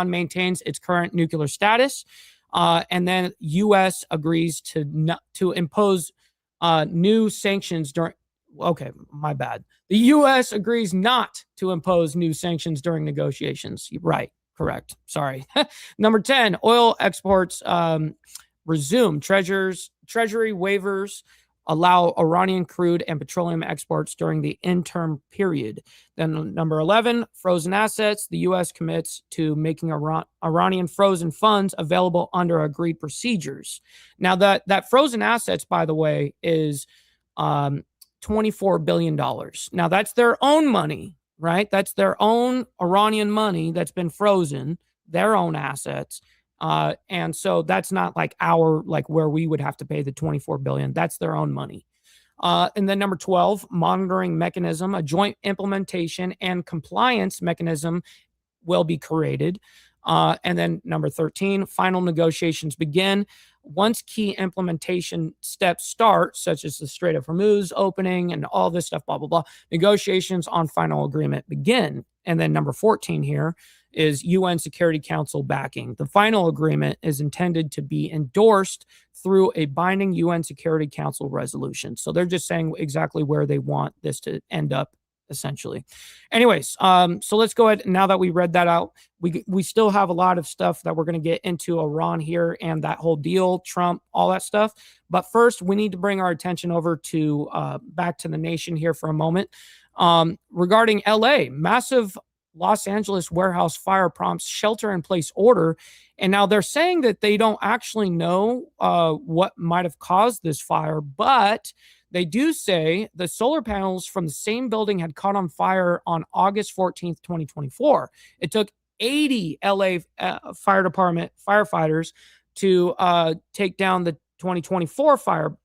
C: maintains its current nuclear status. And then U.S. agrees to impose new sanctions during. Okay, my bad. The U.S. agrees not to impose new sanctions during negotiations. Right, correct. Sorry. Number 10, oil exports resume. Treasury waivers allow Iranian crude and petroleum exports during the interim period. Then number 11, frozen assets. The U.S. commits to making Iranian frozen funds available under agreed procedures. Now, that frozen assets, by the way, is $24 billion. Now, that's their own money, right? That's their own Iranian money that's been frozen, their own assets. And so that's not like where we would have to pay the $24 billion. That's their own money. And then number 12, monitoring mechanism, a joint implementation and compliance mechanism will be created. And then number 13, final negotiations begin. Once key implementation steps start, such as the Strait of Hormuz opening and all this stuff, blah, blah, blah, negotiations on final agreement begin. And then number 14 here is UN Security Council backing. The final agreement is intended to be endorsed through a binding UN Security Council resolution. So they're just saying exactly where they want this to end up, essentially. Anyways, so let's go ahead. Now that we read that out, we still have a lot of stuff that we're going to get into Iran here and that whole deal, Trump, all that stuff. But first, we need to bring our attention over to back to the nation here for a moment. Regarding LA, massive Los Angeles warehouse fire prompts shelter-in-place order. And now they're saying that they don't actually know what might have caused this fire, but they do say the solar panels from the same building had caught on fire on August 14th, 2024. It took 80 LA fire department firefighters to take down the 2024 fire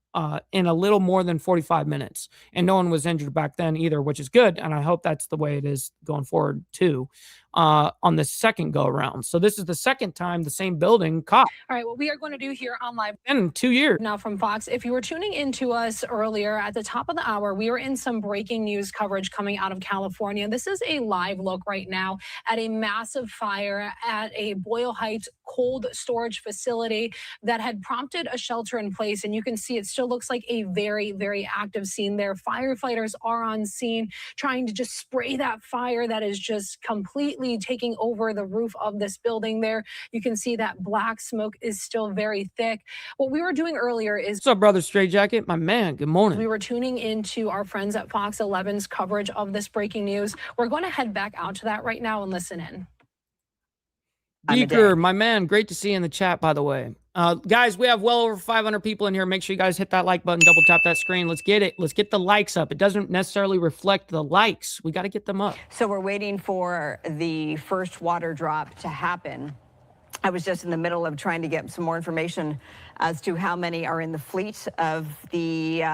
C: in a little more than 45 minutes. And no one was injured back then either, which is good. And I hope that's the way it is going forward too, on the second go around. So this is the second time the same building caught.
J: All right, what we are going to do here on live
C: in 2 years
J: now from Fox. If you were tuning into us earlier at the top of the hour, we were in some breaking news coverage coming out of California. This is a live look right now at a massive fire at a Boyle Heights cold storage facility that had prompted a shelter in place. And you can see it still looks like a very, very active scene there. Firefighters are on scene trying to just spray that fire that is just completely taking over the roof of this building there. You can see that black smoke is still very thick. What we were doing earlier is...
C: What's up, brother Straight Jacket? My man, good morning.
J: We were tuning into our friends at Fox 11's coverage of this breaking news. We're going to head back out to that right now and listen in.
C: Beaker, my man, great to see you in the chat, by the way. Guys, we have well over 500 people in here. Make sure you guys hit that like button, double tap that screen. Let's get it. Let's get the likes up. It doesn't necessarily reflect the likes. We got to get them up.
K: So we're waiting for the first water drop to happen. I was just in the middle of trying to get some more information as to how many are in the fleet of the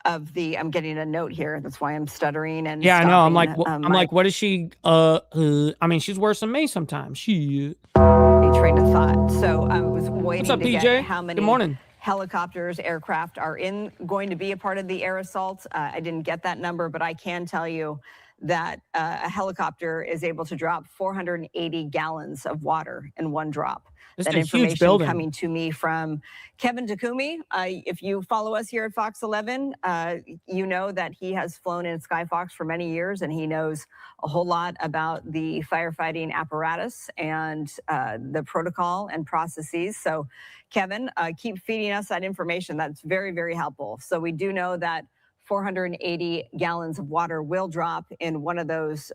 K: I'm getting a note here. That's why I'm stuttering and
C: yeah,
K: stopping.
C: I know. I'm like, what is she? I mean, she's worse than me sometimes. She
K: train of thought. So I was waiting
C: What's up,
K: to
C: PJ?
K: get how many
C: Good morning.
K: helicopters, aircraft are going to be a part of the air assault. I didn't get that number, but I can tell you that a helicopter is able to drop 480 gallons of water in one drop.
C: This
K: that
C: is a huge
K: information
C: building.
K: coming to me from Kevin Takumi. If you follow us here at Fox 11, you know that he has flown in Skyfox for many years, and he knows a whole lot about the firefighting apparatus and the protocol and processes. So, Kevin, keep feeding us that information. That's very, very helpful. So we do know that 480 gallons of water will drop in one of those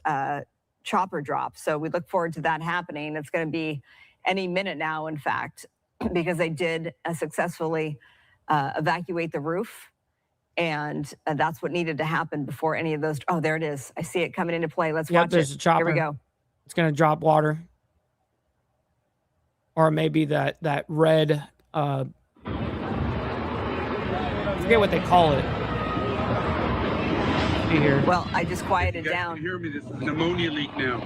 K: chopper drops. So we look forward to that happening. It's going to be any minute now, in fact, because they did successfully evacuate the roof. And that's what needed to happen before any of those. Oh, there it is. I see it coming into play. Let's watch
C: there's
K: it.
C: A chopper.
K: Here we go.
C: It's going to drop water. Or maybe that red, I forget what they call it. Here.
K: Well, I just quieted down.
L: Hear me? This is an ammonia leak now.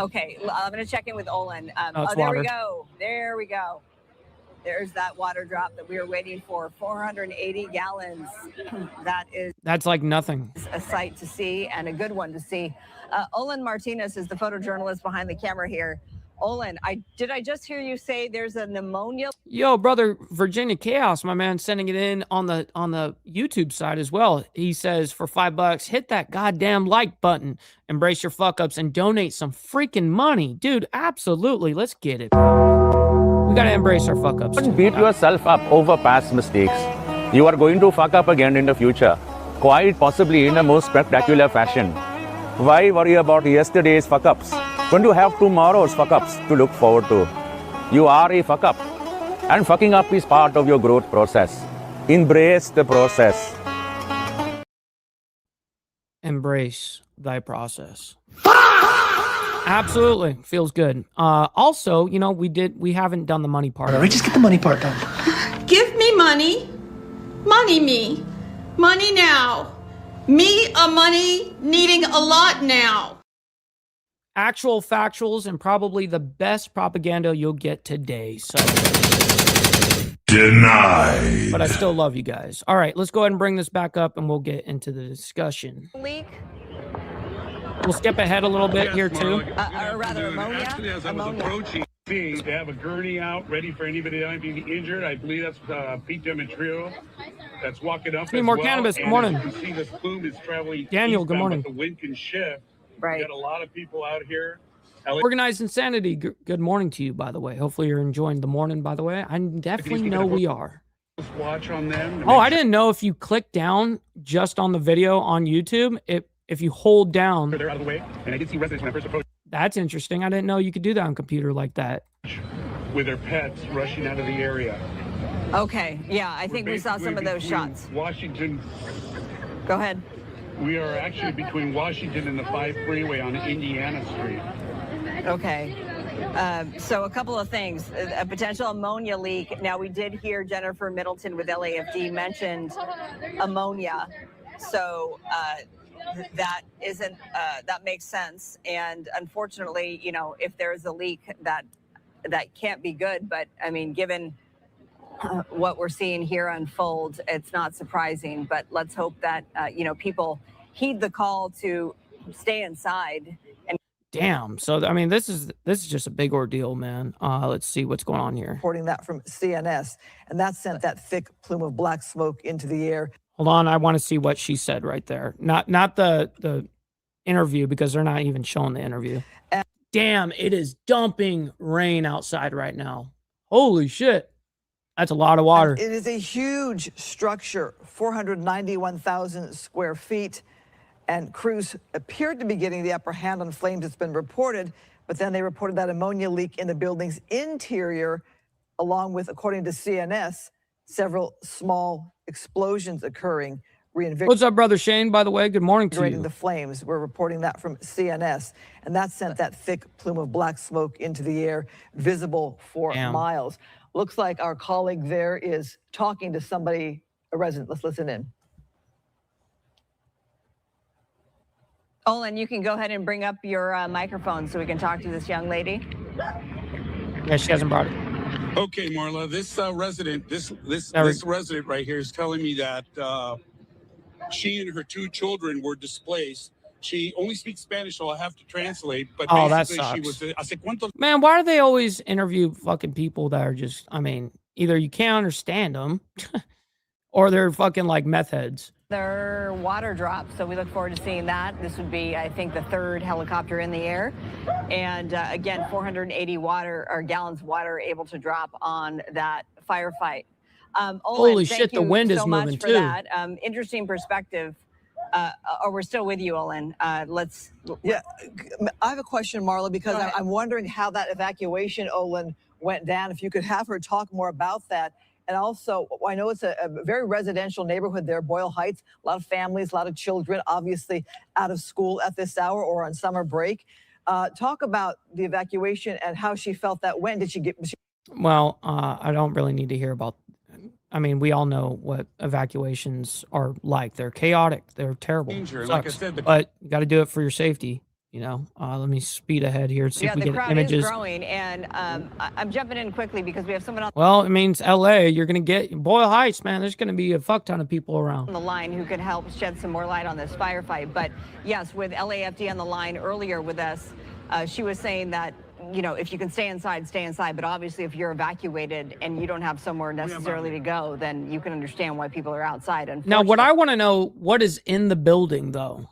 K: Okay, I'm going to check in with Olin.
C: Oh,
K: there
C: water.
K: we go. There we go. There's that water drop that we were waiting for. 480 gallons.
C: That's like nothing.
K: A sight to see and a good one to see. Olin Martinez is the photojournalist behind the camera here. Olin, did I just hear you say there's a pneumonia?
C: Yo, brother, Virginia Chaos, my man, sending it in on the YouTube side as well. He says for $5, hit that goddamn like button, embrace your fuck ups, and donate some freaking money, dude. Absolutely, let's get it. We gotta embrace our fuck ups.
M: Don't beat yourself up over past mistakes. You are going to fuck up again in the future, quite possibly in a most spectacular fashion. Why worry about yesterday's fuck-ups when you have tomorrow's fuck-ups to look forward to? You are a fuck-up, and fucking up is part of your growth process. Embrace the process.
C: Embrace thy process. Absolutely. Feels good. Also, you know, we haven't done the money part.
N: All right, just get the money part done.
O: Give me money. Money me. Money now. Me a money needing a lot now.
C: Actual factuals and probably the best propaganda you'll get today. So
B: Denied.
C: But I still love you guys. All right, let's go ahead and bring this back up and we'll get into the discussion.
K: Leak.
C: We'll skip ahead a little bit here too.
K: Or rather ammonia.
L: Actually, as I was approaching, they have a gurney out ready for anybody that might be injured. I believe that's Pete Demetrio that's walking up.
C: Need more cannabis. Good morning.
L: You can see this plume is traveling.
C: Daniel, good morning.
L: But the wind can shift.
K: Right.
L: We got a lot of people out here.
C: Organized Insanity, good morning to you, by the way. Hopefully you're enjoying the morning, by the way. I definitely know we are.
L: Watch on them.
C: Oh, I didn't know if you click down just on the video on YouTube, if you hold down.
L: They're out of the way, and I did see residents when I first approached.
C: That's interesting. I didn't know you could do that on computer like that.
L: With their pets rushing out of the area.
K: Okay, yeah, I think we saw some of those shots.
L: Washington.
K: Go ahead.
L: We are actually between Washington and the 5 freeway on Indiana Street.
K: Okay. So a couple of things. A potential ammonia leak. Now, we did hear Jennifer Middleton with LAFD mentioned ammonia. So that makes sense. And unfortunately, you know, if there's a leak, that can't be good. But I mean, given what we're seeing here unfold, it's not surprising. But let's hope that you know, people heed the call to stay inside. And
C: damn. So I mean, this is just a big ordeal, man. Let's see what's going on here.
P: Reporting that from CNS, and that sent that thick plume of black smoke into the air.
C: Hold on, I want to see what she said right there. Not the interview, because they're not even showing the interview. Damn, it is dumping rain outside right now. Holy shit. That's a lot of water.
P: And it is a huge structure, 491,000 square feet. And crews appeared to be getting the upper hand on flames, it's been reported, but then they reported that ammonia leak in the building's interior, along with, according to CNS, several small explosions occurring, reinvigorating.
C: What's up, brother Shane, by the way? Good morning to you.
P: The flames. We're reporting that from CNS, and that sent that thick plume of black smoke into the air, visible for miles. Looks like our colleague there is talking to somebody, a resident. Let's listen in.
K: Olin, you can go ahead and bring up your microphone so we can talk to this young lady.
C: Yeah, she hasn't brought it.
L: Okay, Marla, this resident, this resident right here is telling me that she and her 2 children were displaced. She only speaks Spanish, so I'll have to translate. But basically,
C: that
L: she was.
C: Man, why do they always interview fucking people that are just? I mean, either you can't understand them, or they're fucking like meth heads.
K: Their water drops, so we look forward to seeing that. This would be, I think, the 3rd helicopter in the air. And again, 480 gallons of water able to drop on that firefight. Olin,
C: holy shit, the wind is moving too.
K: That. Interesting perspective. We're still with you, Olin.
P: Yeah, I have a question, Marla, because I'm wondering how that evacuation, Olin, went down. If you could have her talk more about that. And also, I know it's a very residential neighborhood there, Boyle Heights, a lot of families, a lot of children, obviously out of school at this hour or on summer break. Talk about the evacuation and how she felt that went. Did she get...
C: Well, I don't really need to hear about... I mean, we all know what evacuations are like. They're chaotic. They're terrible. Like I said, but you got to do it for your safety. You know, let me speed ahead here. See if we get images.
K: Yeah, the crowd is growing, and I'm jumping in quickly because we have someone on.
C: Well, it means LA. You're going to get Boyle Heights, man. There's going to be a fuck ton of people around
K: on the line who can help shed some more light on this firefight. But yes, with LAFD on the line earlier with us, she was saying that, you know, if you can stay inside, stay inside. But obviously, if you're evacuated and you don't have somewhere necessarily to go, then you can understand why people are outside.
C: Now, what I want to know, what is in the building, though?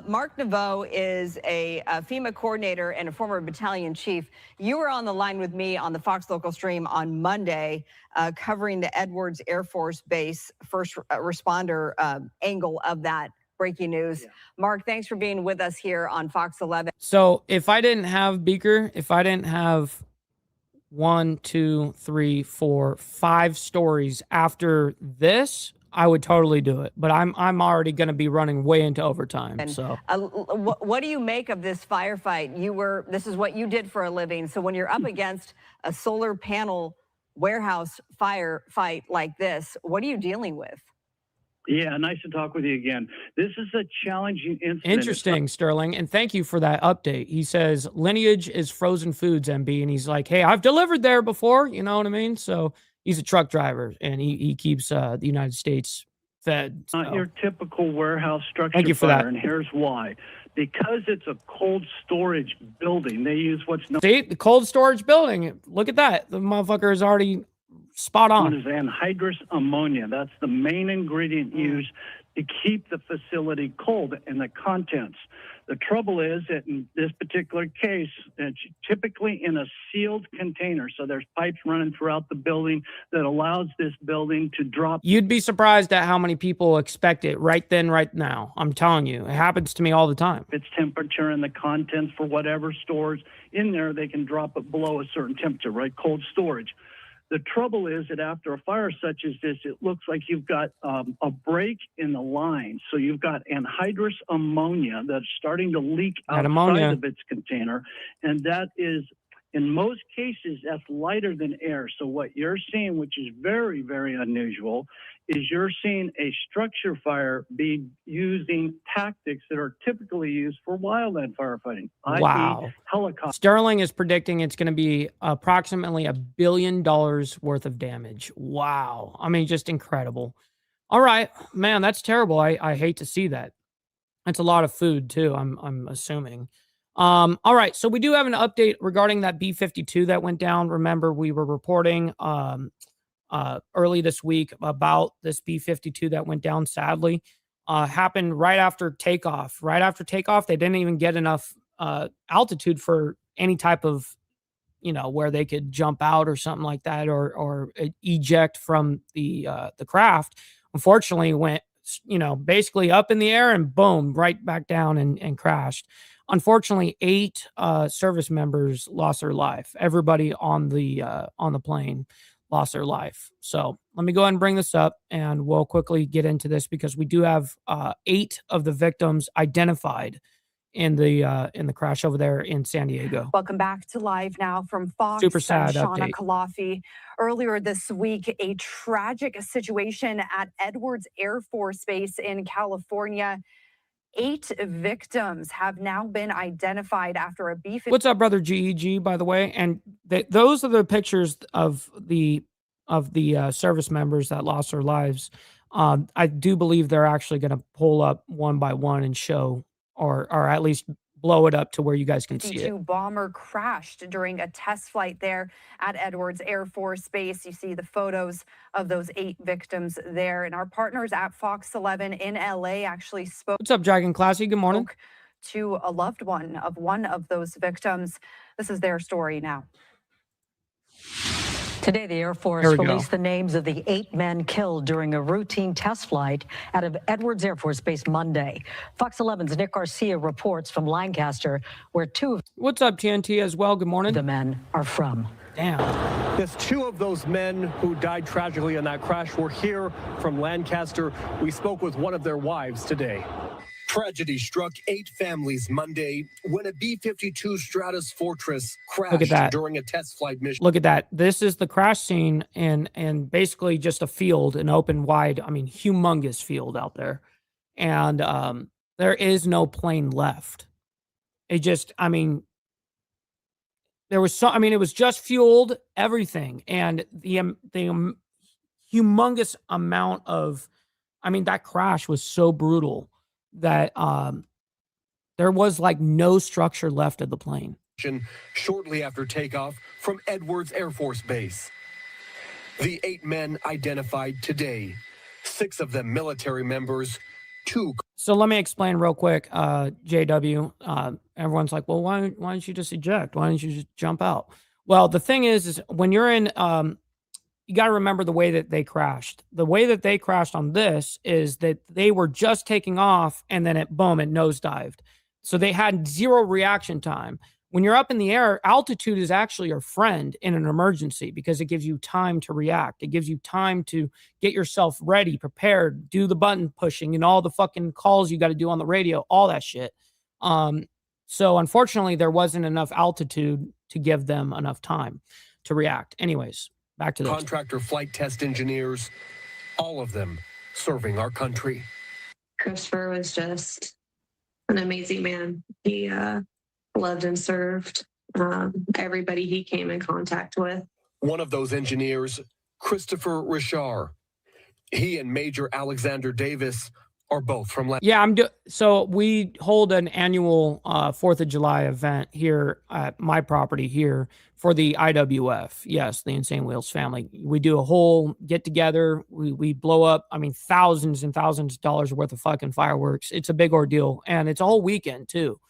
K: Mark Naveau is a FEMA coordinator and a former battalion chief. You were on the line with me on the Fox Local stream on Monday, covering the Edwards Air Force Base first responder angle of that breaking news. Yeah. Mark, thanks for being with us here on Fox 11.
C: So if I didn't have Beaker, if I didn't have 1, 2, 3, 4, 5 stories after this, I would totally do it. But I'm already going to be running way into overtime.
K: And,
C: so
K: what do you make of this firefight? This is what you did for a living. So when you're up against a solar panel warehouse firefight like this, what are you dealing with?
N: Yeah, nice to talk with you again. This is a challenging incident.
C: Interesting, Sterling, and thank you for that update. He says Lineage is frozen foods, MB, and he's like, hey, I've delivered there before, you know what I mean? So he's a truck driver, and he keeps the United States fed. So.
N: Not your typical warehouse structure.
C: Thank you for
N: fire,
C: that.
N: And here's why. Because it's a cold storage building, they use what's known.
C: See, the cold storage building. Look at that. The motherfucker is already spot on.
N: Is anhydrous ammonia. That's the main ingredient used to keep the facility cold and the contents. The trouble is that in this particular case, it's typically in a sealed container. So there's pipes running throughout the building that allows this building to drop.
C: You'd be surprised at how many people expect it right then, right now. I'm telling you, it happens to me all the time.
N: Its temperature and the contents for whatever stores in there, they can drop it below a certain temperature, right? Cold storage. The trouble is that after a fire such as this, it looks like you've got a break in the line. So you've got anhydrous ammonia that's starting to leak outside of its container. And that is, in most cases, that's lighter than air. So what you're seeing, which is very, very unusual, is you're seeing a structure fire be using tactics that are typically used for wildland firefighting.
C: Wow.
N: Helicopter.
C: Sterling is predicting it's going to be approximately $1 billion worth of damage. Wow. I mean, just incredible. All right, man, that's terrible. I hate to see that. That's a lot of food too, I'm assuming. All right, so we do have an update regarding that B-52 that went down. Remember, we were reporting early this week about this B-52 that went down, sadly. Happened right after takeoff. Right after takeoff, they didn't even get enough altitude for any type of, where they could jump out or something like that, or eject from the craft. Unfortunately, went, basically up in the air and boom, right back down and crashed. Unfortunately, 8 service members lost their life. Everybody on the plane lost their life. So let me go ahead and bring this up, and we'll quickly get into this because we do have 8 of the victims identified in the crash over there in San Diego.
Q: Welcome back to Live Now from Fox.
C: Super sad
Q: Shauna
C: update.
Q: Kalafi. Earlier this week, a tragic situation at Edwards Air Force Base in California. 8 victims have now been identified after a B-52.
C: What's up, brother GEG, by the way? And those are the pictures of the service members that lost their lives. I do believe they're actually going to pull up one by one and show, or at least blow it up to where you guys can see it.
Q: B-52 bomber crashed during a test flight there at Edwards Air Force Base. You see the photos of those 8 victims there. And our partners at Fox 11 in LA actually spoke.
C: What's up, Dragon Classy? Good morning.
Q: To a loved one of those victims. This is their story now.
R: Today, the Air Force released the names of the 8 men killed during a routine test flight out of Edwards Air Force Base Monday. Fox 11's Nick Garcia reports from Lancaster, where 2 of
C: What's up, TNT, as well? Good morning.
R: The men are from.
C: Damn.
S: Yes, 2 of those men who died tragically in that crash were here from Lancaster. We spoke with one of their wives today.
T: Tragedy struck 8 families Monday when a B-52 Stratus Fortress crashed during a test flight mission.
C: Look at that. This is the crash scene and basically just a field, an open, wide, humongous field out there. And there is no plane left. It just, there was it was just fueled, everything. And the humongous amount of, that crash was so brutal that there was no structure left of the plane.
T: Shortly after takeoff from Edwards Air Force Base. The 8 men identified today, 6 of them military members,
C: So let me explain real quick, JW. Everyone's like, well, why don't you just eject? Why don't you just jump out? Well, the thing is when you're in, you got to remember the way that they crashed. The way that they crashed on this is that they were just taking off and then it nosedived. So they had zero reaction time. When you're up in the air, altitude is actually your friend in an emergency because it gives you time to react. It gives you time to get yourself ready, prepared, do the button pushing and all the fucking calls you got to do on the radio, all that shit. So unfortunately, there wasn't enough altitude to give them enough time to react. Anyways, back to this.
T: Contractor flight test engineers, all of them serving our country.
U: Christopher was just an amazing man. He loved and served everybody he came in contact with.
T: One of those engineers, Christopher Richard. He and Major Alexander Davis are both from.
C: So we hold an annual 4th of July event here at my property here for the IWF. Yes, the Insane Wheels family. We do a whole get together. We blow up, thousands and thousands of dollars worth of fucking fireworks. It's a big ordeal, and it's a whole weekend too.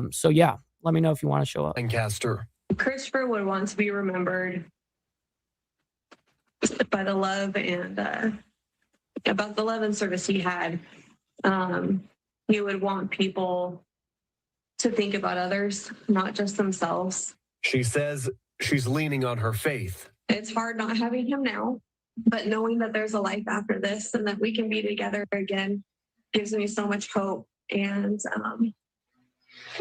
C: So yeah, let me know if you want to show up.
T: Lancaster.
U: Christopher would want to be remembered by the love and about the love and service he had. He would want people to think about others, not just themselves.
T: She says she's leaning on her faith.
U: It's hard not having him now, but knowing that there's a life after this and that we can be together again gives me so much hope and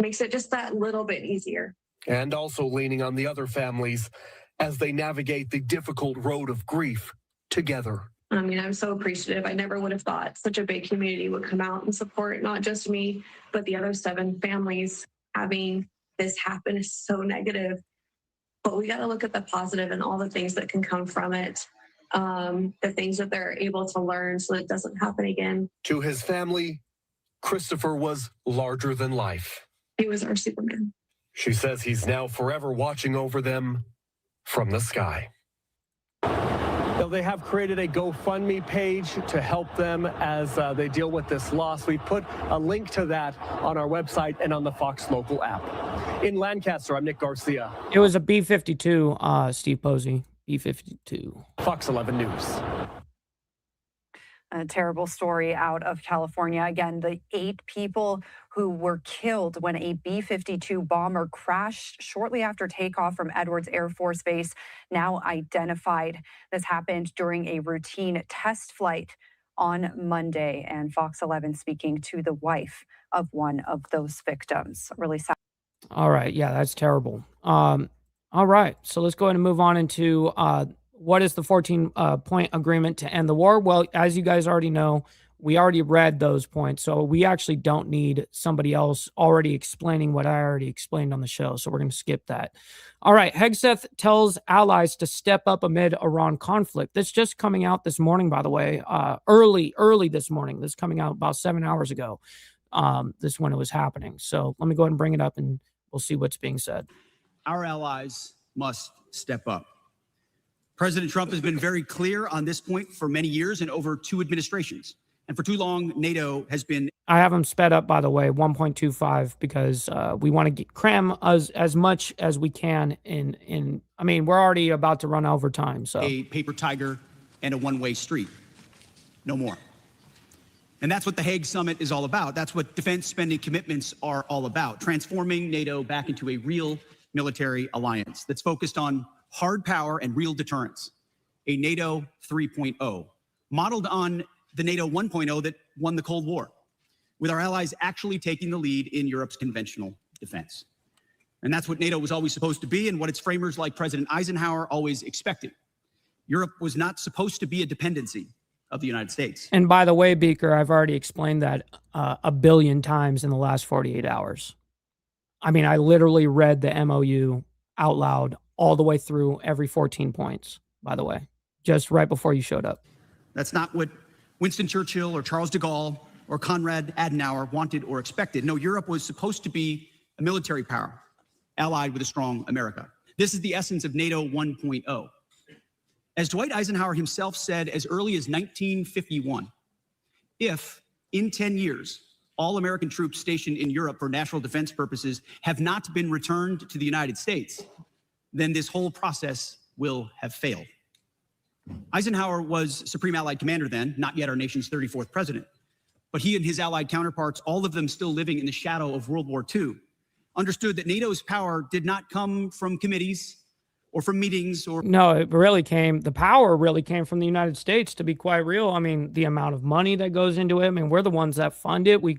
U: makes it just that little bit easier.
T: And also leaning on the other families as they navigate the difficult road of grief together.
U: I'm so appreciative. I never would have thought such a big community would come out and support not just me, but the other 7 families. Having this happen is so negative, but we got to look at the positive and all the things that can come from it, the things that they're able to learn so that it doesn't happen again.
T: To his family, Christopher was larger than life.
U: He was our Superman.
T: She says he's now forever watching over them from the sky.
S: Now, they have created a GoFundMe page to help them as they deal with this loss. We put a link to that on our website and on the Fox Local app. In Lancaster, I'm Nick Garcia.
C: It was a B-52, Steve Posey. B-52.
S: Fox 11 News.
Q: A terrible story out of California. Again, the 8 people who were killed when a B-52 bomber crashed shortly after takeoff from Edwards Air Force Base, now identified. This happened during a routine test flight on Monday, and Fox 11 speaking to the wife of one of those victims. Really sad.
C: All right. Yeah, that's terrible. All right. So let's go ahead and move on into what is the 14-point agreement to end the war? Well, as you guys already know, we already read those points, so we actually don't need somebody else already explaining what I already explained on the show, so we're going to skip that. All right, Hegseth tells allies to step up amid Iran conflict. This just coming out this morning, by the way, early this morning. This coming out about 7 hours ago, this when it was happening. So let me go ahead and bring it up, and we'll see what's being said.
V: Our allies must step up. President Trump has been very clear on this point for many years and over 2 administrations. And for too long, NATO has been...
C: I have them sped up, by the way, 1.25, because we want to cram as much as we can in... I mean, we're already about to run over time, so...
V: A paper tiger and a one-way street. No more. And that's what the Hague Summit is all about. That's what defense spending commitments are all about. Transforming NATO back into a real military alliance that's focused on hard power and real deterrence. A NATO 3.0, modeled on the NATO 1.0 that won the Cold War, with our allies actually taking the lead in Europe's conventional defense. And that's what NATO was always supposed to be, and what its framers like President Eisenhower always expected. Europe was not supposed to be a dependency of the United States.
C: And by the way, Beaker, I've already explained that a billion times in the last 48 hours. I mean, I literally read the MOU out loud all the way through every 14 points, by the way, just right before you showed up.
V: That's not what Winston Churchill or Charles de Gaulle or Konrad Adenauer wanted or expected. No, Europe was supposed to be a military power allied with a strong America. This is the essence of NATO 1.0. As Dwight Eisenhower himself said as early as 1951, if in 10 years, all American troops stationed in Europe for national defense purposes have not been returned to the United States, then this whole process will have failed. Eisenhower was Supreme Allied Commander then, not yet our nation's 34th president. But he and his allied counterparts, all of them still living in the shadow of World War II, understood that NATO's power did not come from committees or from meetings or...
C: No, the power really came from the United States, to be quite real. I mean, the amount of money that goes into it. I mean, we're the ones that fund it. We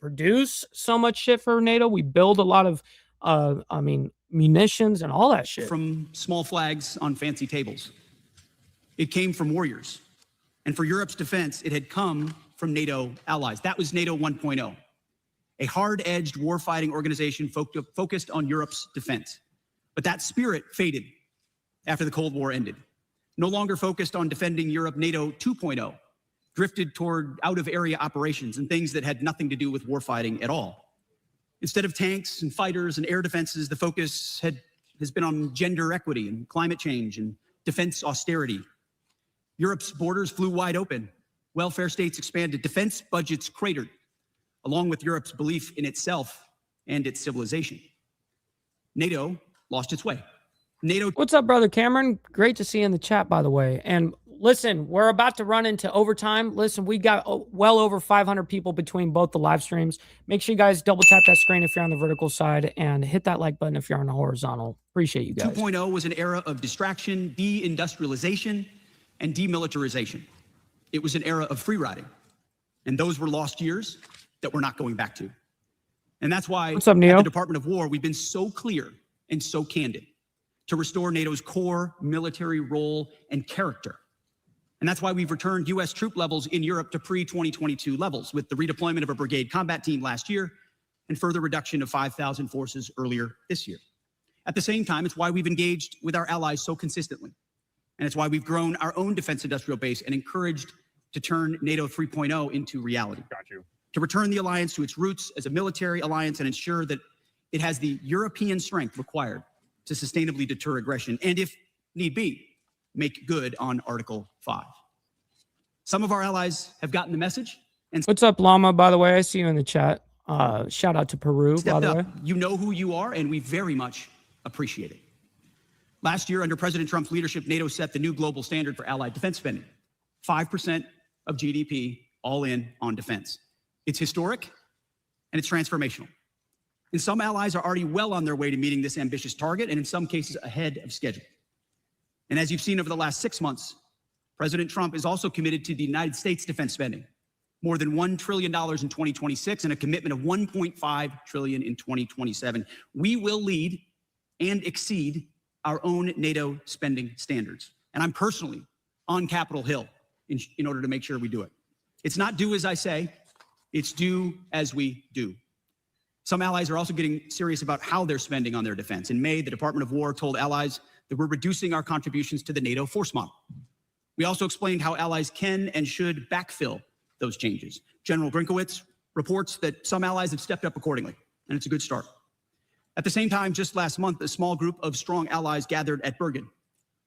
C: produce so much shit for NATO. We build a lot of, munitions and all that shit.
V: From small flags on fancy tables. It came from warriors. And for Europe's defense, it had come from NATO allies. That was NATO 1.0, a hard-edged warfighting organization focused on Europe's defense. But that spirit faded after the Cold War ended. No longer focused on defending Europe, NATO 2.0 drifted toward out-of-area operations and things that had nothing to do with warfighting at all. Instead of tanks and fighters and air defenses, the focus has been on gender equity and climate change and defense austerity. Europe's borders flew wide open. Welfare states expanded. Defense budgets cratered, along with Europe's belief in itself and its civilization. NATO lost its way.
C: What's up, brother Cameron? Great to see you in the chat, by the way. And listen, we're about to run into overtime. Listen, we got well over 500 people between both the live streams. Make sure you guys double tap that screen if you're on the vertical side and hit that like button if you're on the horizontal. Appreciate you guys.
V: 2.0 was an era of distraction, deindustrialization, and demilitarization. It was an era of free riding. And those were lost years that we're not going back to. And that's why
C: What's up, Neil?
V: At the Department of War, we've been so clear and so candid to restore NATO's core military role and character. And that's why we've returned U.S. troop levels in Europe to pre-2022 levels with the redeployment of a brigade combat team last year and further reduction of 5,000 forces earlier this year. At the same time, it's why we've engaged with our allies so consistently. And it's why we've grown our own defense industrial base and encouraged to turn NATO 3.0 into reality.
A: Got you.
V: To return the alliance to its roots as a military alliance and ensure that it has the European strength required to sustainably deter aggression and, if need be, make good on Article 5. Some of our allies have gotten the message. And
C: what's up, Llama, by the way? I see you in the chat. Shout out to Peru, by the way.
V: You know who you are, and we very much appreciate it. Last year, under President Trump's leadership, NATO set the new global standard for allied defense spending, 5% of GDP, all in on defense. It's historic, and it's transformational. And some allies are already well on their way to meeting this ambitious target, and in some cases ahead of schedule. And as you've seen over the last 6 months, President Trump is also committed to the United States defense spending, more than $1 trillion in 2026 and a commitment of $1.5 trillion in 2027. We will lead and exceed our own NATO spending standards. And I'm personally on Capitol Hill in order to make sure we do it. It's not do as I say, it's do as we do. Some allies are also getting serious about how they're spending on their defense. In May, the Department of War told allies that we're reducing our contributions to the NATO force model. We also explained how allies can and should backfill those changes. General Brinkowitz reports that some allies have stepped up accordingly, and it's a good start. At the same time, just last month, a small group of strong allies gathered at Bergen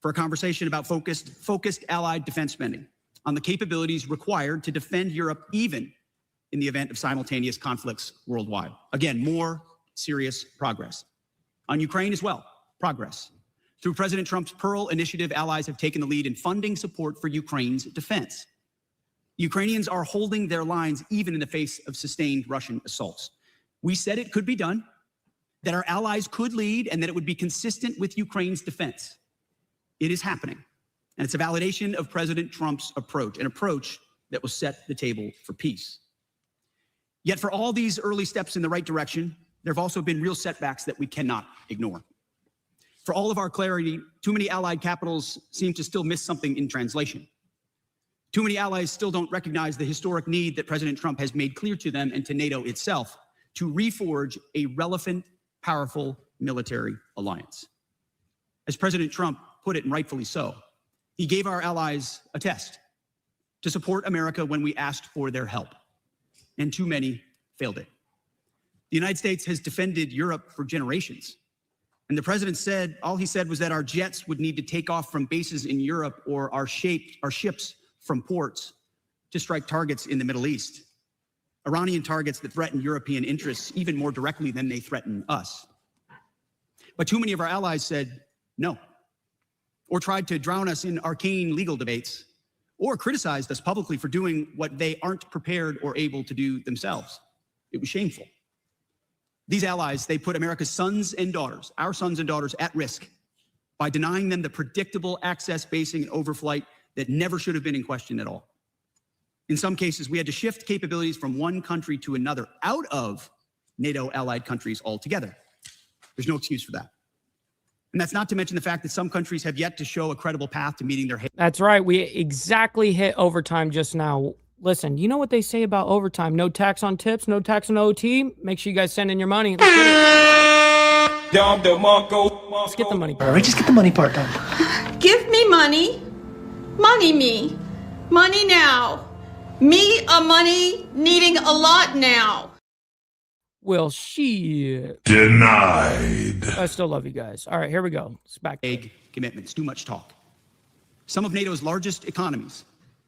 V: for a conversation about focused allied defense spending on the capabilities required to defend Europe even in the event of simultaneous conflicts worldwide. Again, more serious progress. On Ukraine as well, progress. Through President Trump's Pearl Initiative, allies have taken the lead in funding support for Ukraine's defense. Ukrainians are holding their lines even in the face of sustained Russian assaults. We said it could be done, that our allies could lead, and that it would be consistent with Ukraine's defense. It is happening, and it's a validation of President Trump's approach, an approach that will set the table for peace. Yet for all these early steps in the right direction, there have also been real setbacks that we cannot ignore. For all of our clarity, too many allied capitals seem to still miss something in translation. Too many allies still don't recognize the historic need that President Trump has made clear to them and to NATO itself to reforge a relevant, powerful military alliance. As President Trump put it, and rightfully so, he gave our allies a test to support America when we asked for their help, and too many failed it. The United States has defended Europe for generations. And the president said, all he said was that our jets would need to take off from bases in Europe or our ships from ports to strike targets in the Middle East, Iranian targets that threaten European interests even more directly than they threaten us. But too many of our allies said no, or tried to drown us in arcane legal debates, or criticized us publicly for doing what they aren't prepared or able to do themselves. It was shameful. These allies, they put America's sons and daughters, our sons and daughters, at risk by denying them the predictable access, basing, and overflight that never should have been in question at all. In some cases, we had to shift capabilities from one country to another out of NATO allied countries altogether. There's no excuse for that. And that's not to mention the fact that some countries have yet to show a credible path to meeting their...
C: That's right. We exactly hit overtime just now. Listen, you know what they say about overtime? No tax on tips, no tax on OT. Make sure you guys send in your money. Let's get the money part.
O: All right, just get the money part done. Give me money. Money me. Money now. Me a money needing a lot now.
C: Well, shit.
V: Denied.
C: I still love you guys. All right, here we go. It's back.
V: Big commitments, too much talk. Some of NATO's largest economies,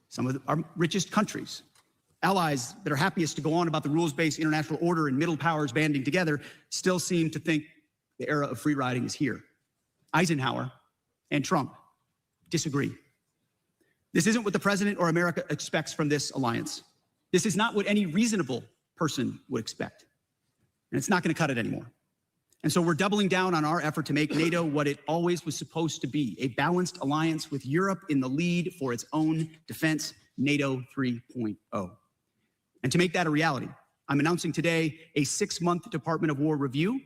V: some of our richest countries, allies that are happiest to go on about the rules-based international order and middle powers banding together, still seem to think the era of free riding is here. Eisenhower and Trump disagree. This isn't what the president or America expects from this alliance. This is not what any reasonable person would expect. And it's not going to cut it anymore. And so we're doubling down on our effort to make NATO what it always was supposed to be, a balanced alliance with Europe in the lead for its own defense, NATO 3.0. And to make that a reality, I'm announcing today a 6-month Department of War review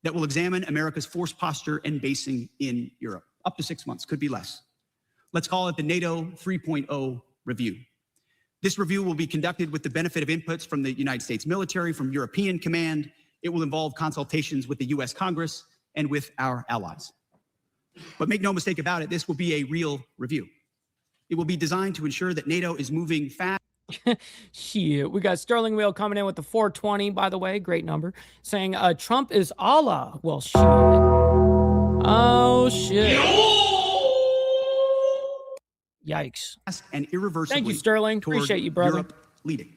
V: that will examine America's force posture and basing in Europe. Up to 6 months, could be less. Let's call it the NATO 3.0 review. This review will be conducted with the benefit of inputs from the United States military, from European Command. It will involve consultations with the US Congress and with our allies. But make no mistake about it, this will be a real review. It will be designed to ensure that NATO is moving fast.
C: Shit, we got Sterling Wheel coming in with the 420, by the way, great number, saying Trump is Allah. Well, shit. Oh, shit. Yikes.
V: And irreversibly.
C: Thank you, Sterling. Appreciate you, brother.
V: Europe leading.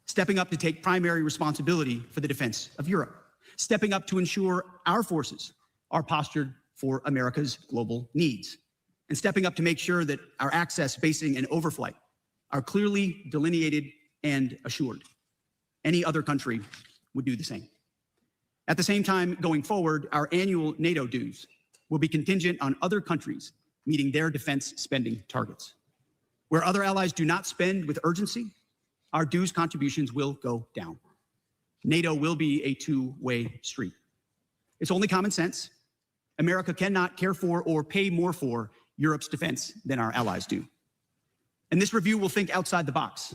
V: Stepping up to take primary responsibility for the defense of Europe. Stepping up to ensure our forces are postured for America's global needs. And stepping up to make sure that our access, basing, and overflight are clearly delineated and assured. Any other country would do the same. At the same time, going forward, our annual NATO dues will be contingent on other countries meeting their defense spending targets. Where other allies do not spend with urgency, our dues contributions will go down. NATO will be a two-way street. It's only common sense. America cannot care for or pay more for Europe's defense than our allies do. And this review will think outside the box.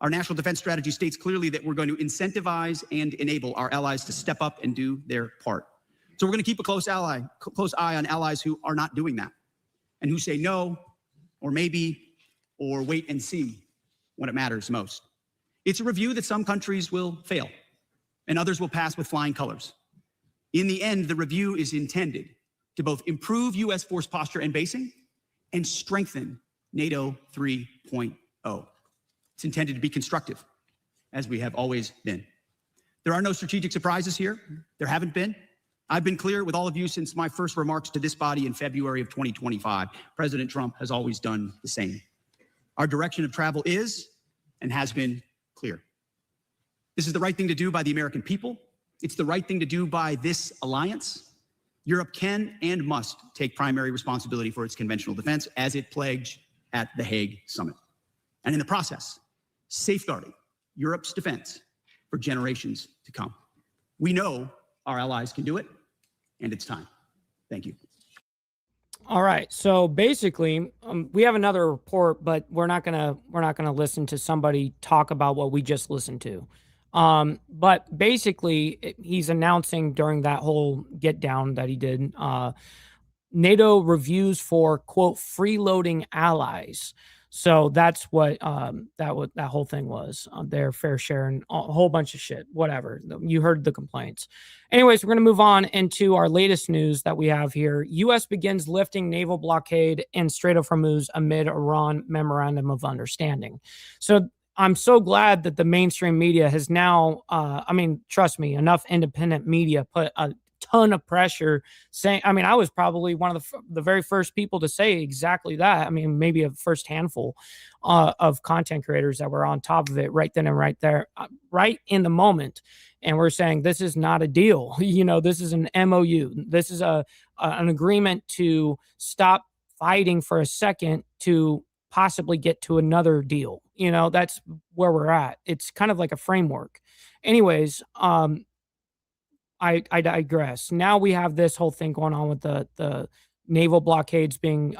V: Our national defense strategy states clearly that we're going to incentivize and enable our allies to step up and do their part. So we're going to keep a close eye on allies who are not doing that and who say no, or maybe, or wait and see when it matters most. It's a review that some countries will fail and others will pass with flying colors. In the end, the review is intended to both improve U.S. force posture and basing and strengthen NATO 3.0. It's intended to be constructive, as we have always been. There are no strategic surprises here. There haven't been. I've been clear with all of you since my first remarks to this body in February of 2025. President Trump has always done the same. Our direction of travel is and has been clear. This is the right thing to do by the American people. It's the right thing to do by this alliance. Europe can and must take primary responsibility for its conventional defense as it pledged at the Hague summit. And in the process, safeguarding Europe's defense for generations to come. We know our allies can do it, and it's time. Thank you.
C: All right. So basically, we have another report, but we're not gonna listen to somebody talk about what we just listened to. But basically, he's announcing during that whole get down that he did, NATO reviews for quote freeloading allies. So that's what that whole thing was. Their fair share and a whole bunch of shit. Whatever. You heard the complaints. Anyways, we're going to move on into our latest news that we have here. U.S. begins lifting naval blockade in Strait of Hormuz amid Iran memorandum of understanding. So I'm so glad that the mainstream media has now, I mean, trust me, enough independent media put a ton of pressure saying, I mean, I was probably one of the very first people to say exactly that. I mean, maybe a first handful of content creators that were on top of it right then and right there, right in the moment. And we're saying, this is not a deal. You know, this is an MOU. This is an agreement to stop fighting for a second to possibly get to another deal. You know, that's where we're at. It's kind of like a framework. Anyways, I digress. Now we have this whole thing going on with the naval blockades being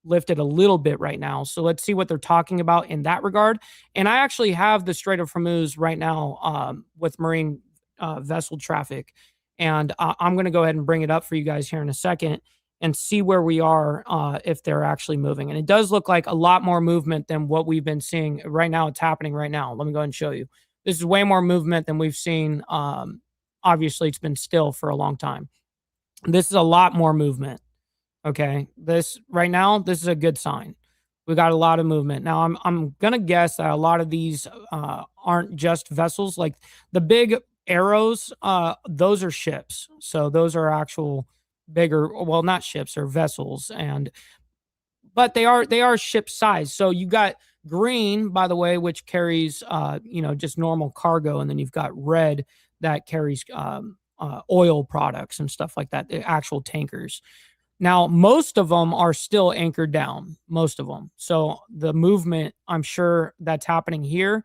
C: lifted a little bit right now. So let's see what they're talking about in that regard. And I actually have the Strait of Hormuz right now with marine vessel traffic. And I'm going to go ahead and bring it up for you guys here in a second and see where we are if they're actually moving. And it does look like a lot more movement than what we've been seeing right now. It's happening right now. Let me go ahead and show you. This is way more movement than we've seen. Obviously, it's been still for a long time. This is a lot more movement. Okay, this right now, this is a good sign. We got a lot of movement. Now, I'm gonna guess that a lot of these aren't just vessels. Like the big arrows, those are ships. So those are actual bigger, well, not ships, or vessels, but they are ship size. So you got green, by the way, which carries just normal cargo, and then you've got red that carries oil products and stuff like that, the actual tankers. Now, most of them are still anchored down, most of them. So the movement, I'm sure that's happening here.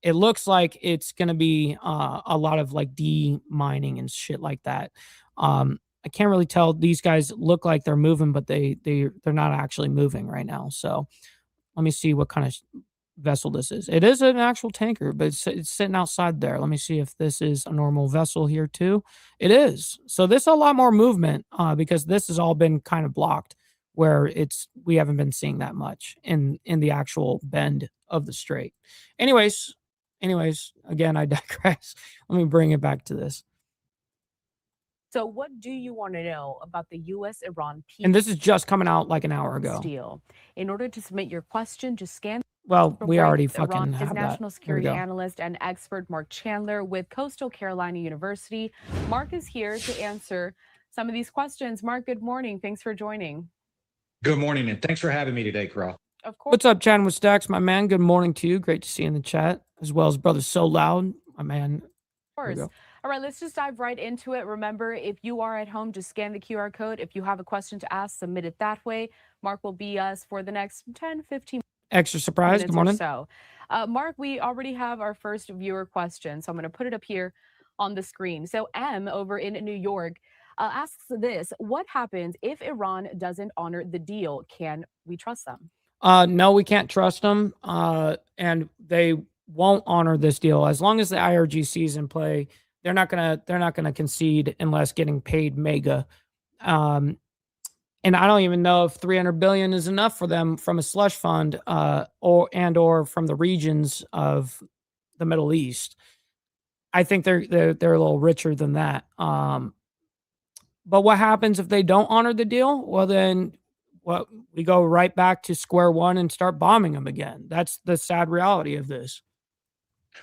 C: It looks like it's going to be a lot of like de-mining and shit like that. I can't really tell. These guys look like they're moving, but they're not actually moving right now. So let me see what kind of vessel this is. It is an actual tanker, but it's sitting outside there. Let me see if this is a normal vessel here too. It is. So this is a lot more movement because this has all been kind of blocked, where we haven't been seeing that much in the actual bend of the strait. Anyways, again, I digress. Let me bring it back to this.
D: So what do you want to know about the U.S.-Iran peace?
C: And this is just coming out like an hour ago.
D: Deal. In order to submit your question, just scan.
C: Well, we already fucking
D: Iran
C: have
D: is
C: that.
D: National security analyst and expert Mark Chandler with Coastal Carolina University. Mark is here to answer some of these questions. Mark, good morning. Thanks for joining.
A: Good morning, and thanks for having me today, Carl.
D: Of course.
C: What's up, Chad with Stacks, my man? Good morning to you. Great to see you in the chat, as well as Brother So Loud, my man.
D: Of course. All right, let's just dive right into it. Remember, if you are at home, just scan the QR code. If you have a question to ask, submit it that way. Mark will be us for the next 10, 15
C: Extra surprise. Good morning.
D: So, Mark, we already have our first viewer question, so I'm going to put it up here on the screen. So M over in New York asks this: what happens if Iran doesn't honor the deal? Can we trust them?
C: No, we can't trust them, and they won't honor this deal as long as the IRGC is in play. They're not gonna concede unless getting paid mega. And I don't even know if 300 billion is enough for them from a slush fund, or from the regions of the Middle East. I think they're a little richer than that. But what happens if they don't honor the deal? Well, then we go right back to square one and start bombing them again. That's the sad reality of this.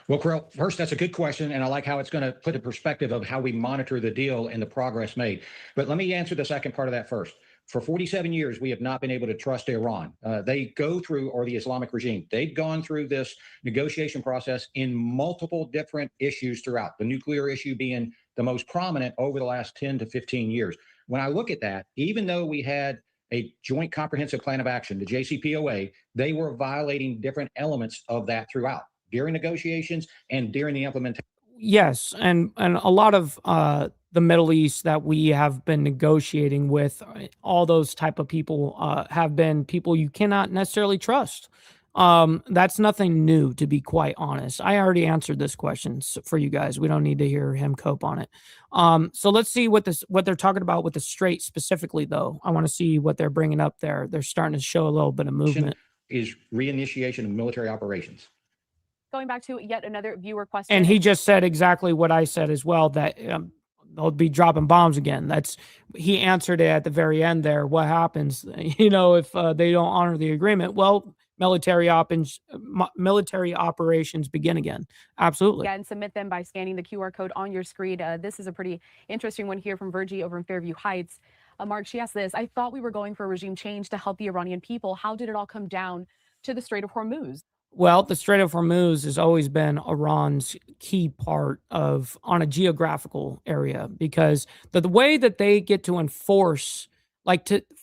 A: Well, Carl, first, that's a good question, and I like how it's going to put a perspective of how we monitor the deal and the progress made. But let me answer the second part of that first. For 47 years, we have not been able to trust Iran. They go through, or the Islamic regime, they've gone through this negotiation process in multiple different issues throughout, the nuclear issue being the most prominent over the last 10 to 15 years. When I look at that, even though we had a joint comprehensive plan of action, the JCPOA, they were violating different elements of that throughout, during negotiations and during the implementation.
C: Yes, and a lot of the Middle East that we have been negotiating with, all those type of people have been people you cannot necessarily trust. That's nothing new, to be quite honest. I already answered this question for you guys. We don't need to hear him cope on it. So let's see what they're talking about with the Strait specifically, though. I want to see what they're bringing up there. They're starting to show a little bit of movement.
A: is reinitiation of military operations.
F: Going back to yet another viewer question.
C: And he just said exactly what I said as well, that they'll be dropping bombs again. He answered it at the very end there. What happens, if they don't honor the agreement? Well, military operations begin again. Absolutely.
F: And submit them by scanning the QR code on your screen. This is a pretty interesting one here from Virgie over in Fairview Heights. Mark, she asked this: I thought we were going for a regime change to help the Iranian people. How did it all come down to the Strait of Hormuz?
C: Well, the Strait of Hormuz has always been Iran's key part on a geographical area, because the way that they get to enforce,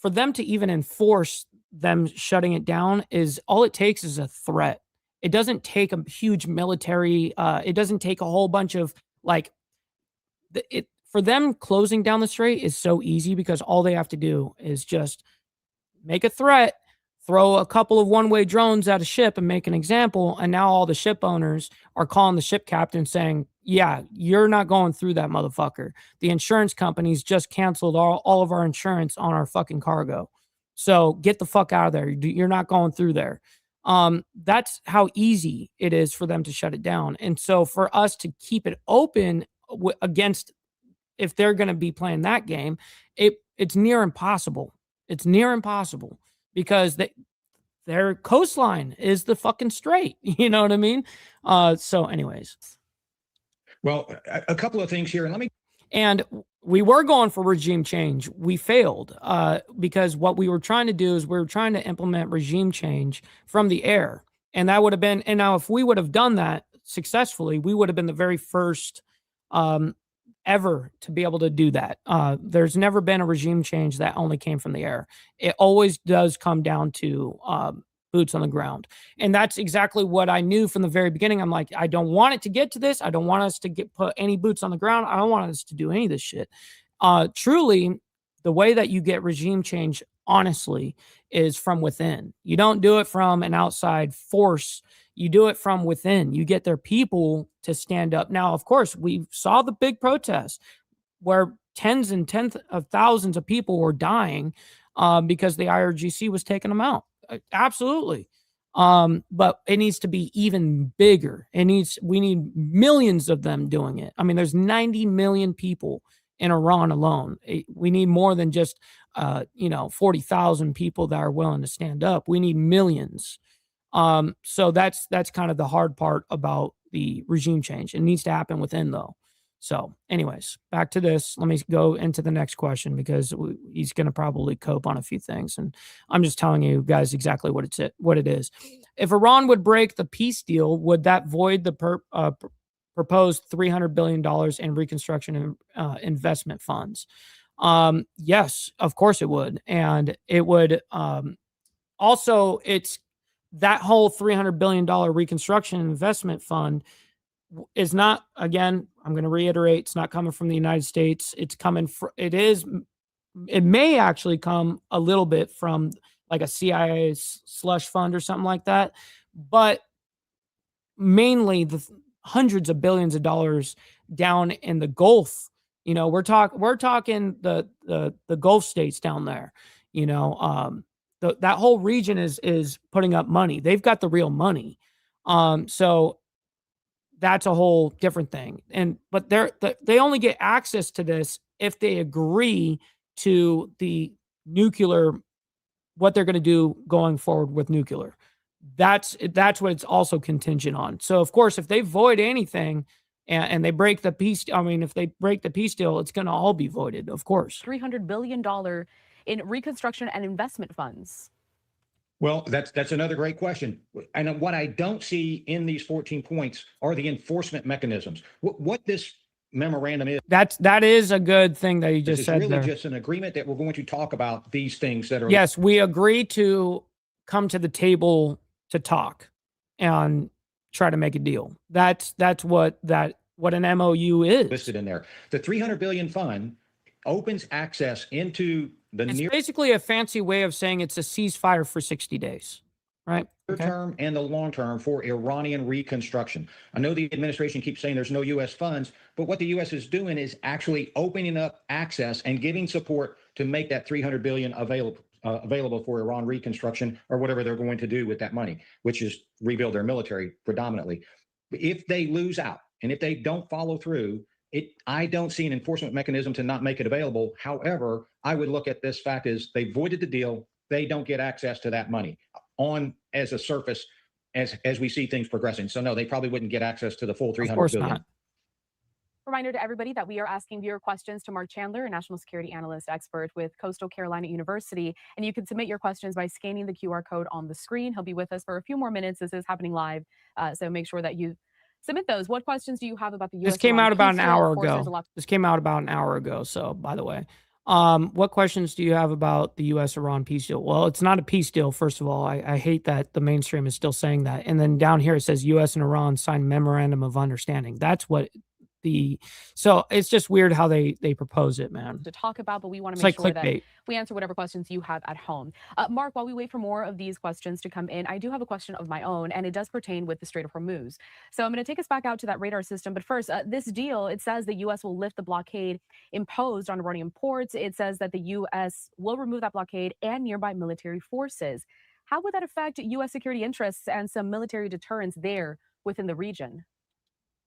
C: for them to even enforce them shutting it down, is all it takes is a threat. It doesn't take a huge military. It doesn't take a whole bunch of for them closing down the strait is so easy, because all they have to do is just make a threat, throw a couple of one-way drones at a ship and make an example, and now all the ship owners are calling the ship captain saying, yeah, you're not going through that motherfucker. The insurance companies just canceled all of our insurance on our fucking cargo. So get the fuck out of there. You're not going through there. That's how easy it is for them to shut it down. And so for us to keep it open against, if they're going to be playing that game, it's near impossible. It's near impossible, because their coastline is the fucking strait. You know what I mean? So anyways.
A: Well, a couple of things here.
C: And we were going for regime change. We failed because what we were trying to do is we were trying to implement regime change from the air. And that would have been, and now if we would have done that successfully, we would have been the very first ever to be able to do that. There's never been a regime change that only came from the air. It always does come down to boots on the ground. And that's exactly what I knew from the very beginning. I'm like, I don't want it to get to this. I don't want us to put any boots on the ground. I don't want us to do any of this shit. Truly, the way that you get regime change, honestly, is from within. You don't do it from an outside force. You do it from within. You get their people to stand up. Now, of course, we saw the big protests where tens of thousands of people were dying because the IRGC was taking them out. Absolutely. But it needs to be even bigger. We need millions of them doing it. I mean, there's 90 million people in Iran alone. We need more than just 40,000 people that are willing to stand up. We need millions. So that's kind of the hard part about the regime change. It needs to happen within, though. So anyways, back to this. Let me go into the next question, because he's going to probably cope on a few things. And I'm just telling you guys exactly what it is. If Iran would break the peace deal, would that void the proposed $300 billion in reconstruction and investment funds? Yes, of course it would. And it would also, it's that whole $300 billion reconstruction investment fund is not, again, I'm going to reiterate, it's not coming from the United States. It's coming it may actually come a little bit from like a CIA slush fund or something like that. But mainly the hundreds of billions of dollars down in the Gulf. We're talking the Gulf states down there. That whole region is putting up money. They've got the real money. So that's a whole different thing. But they only get access to this if they agree to the nuclear, what they're going to do going forward with nuclear. That's what it's also contingent on. So of course, if they void anything and they break the peace, if they break the peace deal, it's going to all be voided, of course.
F: $300 billion in reconstruction and investment funds.
A: Well, that's another great question. And what I don't see in these 14 points are the enforcement mechanisms. What this memorandum is.
C: That is a good thing that you just said.
A: It's really
C: there.
A: just an agreement that we're going to talk about these things that are.
C: Yes, we agree to come to the table to talk and try to make a deal. That's what an MOU is.
A: Listed in there. The $300 billion fund opens access into
C: it's basically a fancy way of saying it's a ceasefire for 60 days, right?
A: Term and the long term for Iranian reconstruction. I know the administration keeps saying there's no U.S. funds, but what the U.S. is doing is actually opening up access and giving support to make that $300 billion available for Iran reconstruction or whatever they're going to do with that money, which is rebuild their military predominantly. If they lose out and if they don't follow through, I don't see an enforcement mechanism to not make it available. However, I would look at this fact as they voided the deal. They don't get access to that money on as a surface as we see things progressing. So no, they probably wouldn't get access to the full 300 billion.
F: Not. Reminder to everybody that we are asking viewer questions to Mark Chandler, a national security analyst expert with Coastal Carolina University. And you can submit your questions by scanning the QR code on the screen. He'll be with us for a few more minutes. This is happening live. So make sure that you submit those. What questions do you have about the U.S.?
C: This came out about an hour ago. This came out about an hour ago. So, by the way, what questions do you have about the U.S.-Iran peace deal? Well, it's not a peace deal, first of all. I hate that the mainstream is still saying that. And then down here it says U.S. and Iran signed memorandum of understanding. That's what so it's just weird how they propose it, man.
F: To talk about, but we want to make sure that we answer whatever questions you have at home. Mark, while we wait for more of these questions to come in, I do have a question of my own, and it does pertain with the Strait of Hormuz. So I'm going to take us back out to that radar system. But first, this deal, it says the U.S. will lift the blockade imposed on Iranian ports. It says that the U.S. will remove that blockade and nearby military forces. How would that affect U.S. security interests and some military deterrence there within the region?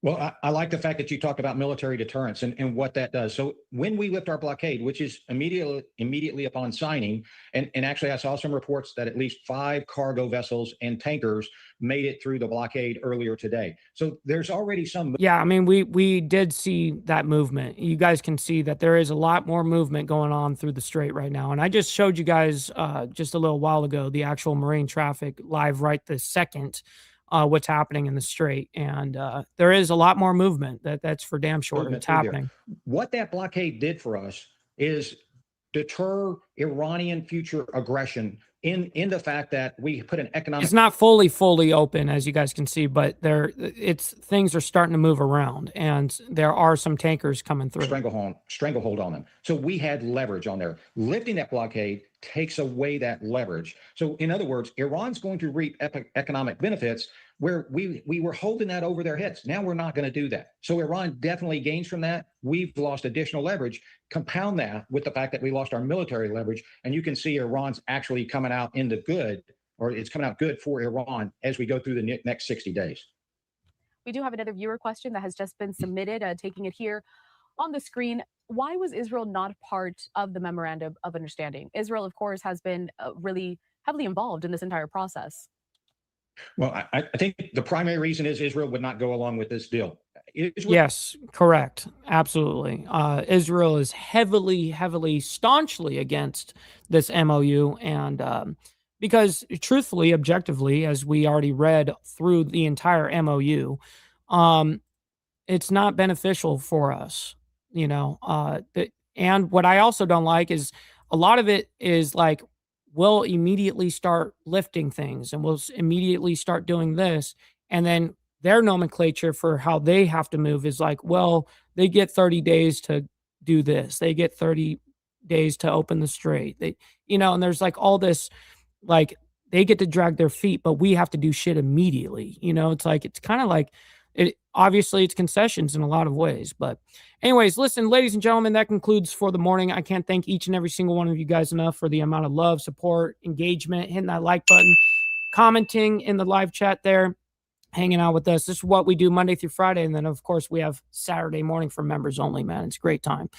A: Well, I like the fact that you talked about military deterrence and what that does. So when we lift our blockade, which is immediately upon signing, and actually I saw some reports that at least 5 cargo vessels and tankers made it through the blockade earlier today. So there's already some.
C: Yeah, I mean, we did see that movement. You guys can see that there is a lot more movement going on through the strait right now. And I just showed you guys just a little while ago the actual marine traffic live right this second. What's happening in the strait, and there is a lot more movement. That's for damn sure. It's happening.
A: What that blockade did for us is deter Iranian future aggression in the fact that we put an economic.
C: It's not fully open, as you guys can see, but things are starting to move around, and there are some tankers coming through.
A: Stranglehold on them. So we had leverage on there. Lifting that blockade takes away that leverage. So in other words, Iran's going to reap economic benefits where we were holding that over their heads. Now we're not going to do that. So Iran definitely gains from that. We've lost additional leverage. Compound that with the fact that we lost our military leverage, and you can see Iran's actually coming out in the good, or it's coming out good for Iran as we go through the next 60 days.
F: We do have another viewer question that has just been submitted, taking it here on the screen. Why was Israel not part of the memorandum of understanding? Israel, of course, has been really heavily involved in this entire process.
A: Well, I think the primary reason is Israel would not go along with this deal.
C: Yes, correct. Absolutely. Israel is heavily, staunchly against this MOU. And because truthfully, objectively, as we already read through the entire MOU, it's not beneficial for us. And what I also don't like is a lot of it is like, we'll immediately start lifting things and we'll immediately start doing this. And then their nomenclature for how they have to move is like, well, they get 30 days to do this. They get 30 days to open the strait. And there's like all this, like they get to drag their feet, but we have to do shit immediately. It's kind of like, obviously it's concessions in a lot of ways. But anyways, listen, ladies and gentlemen, that concludes for the morning. I can't thank each and every single one of you guys enough for the amount of love, support, engagement, hitting that like button, commenting in the live chat there, hanging out with us. This is what we do Monday through Friday. And then, of course, we have Saturday morning for members only, man. It's a great time.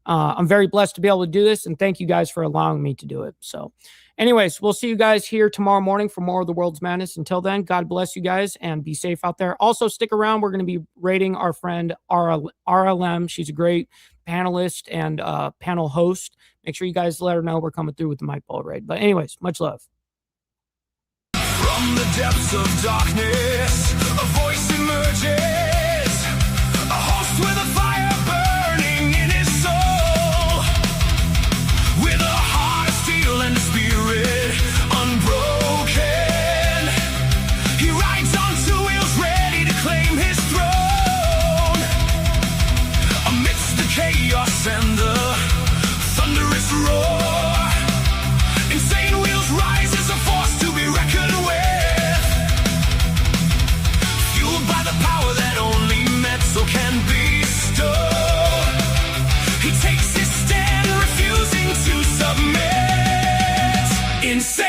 C: I'm very blessed to be able to do this, and thank you guys for allowing me to do it. So anyways, we'll see you guys here tomorrow morning for more of the World's Madness. Until then, God bless you guys and be safe out there. Also, stick around. We're going to be rating our friend RLM. She's a great panelist and panel host. Make sure you guys let her know we're coming through with the Mike Ball raid. But anyways, much love.
B: From the depths of darkness, a voice emerges, a host with a fire burning in his soul, with a heart of steel and a spirit unbroken. He rides on 2 wheels, ready to claim his throne. Amidst the chaos and the thunderous roar, insane wheels rise as a force to be reckoned with, fueled by the power that Insane.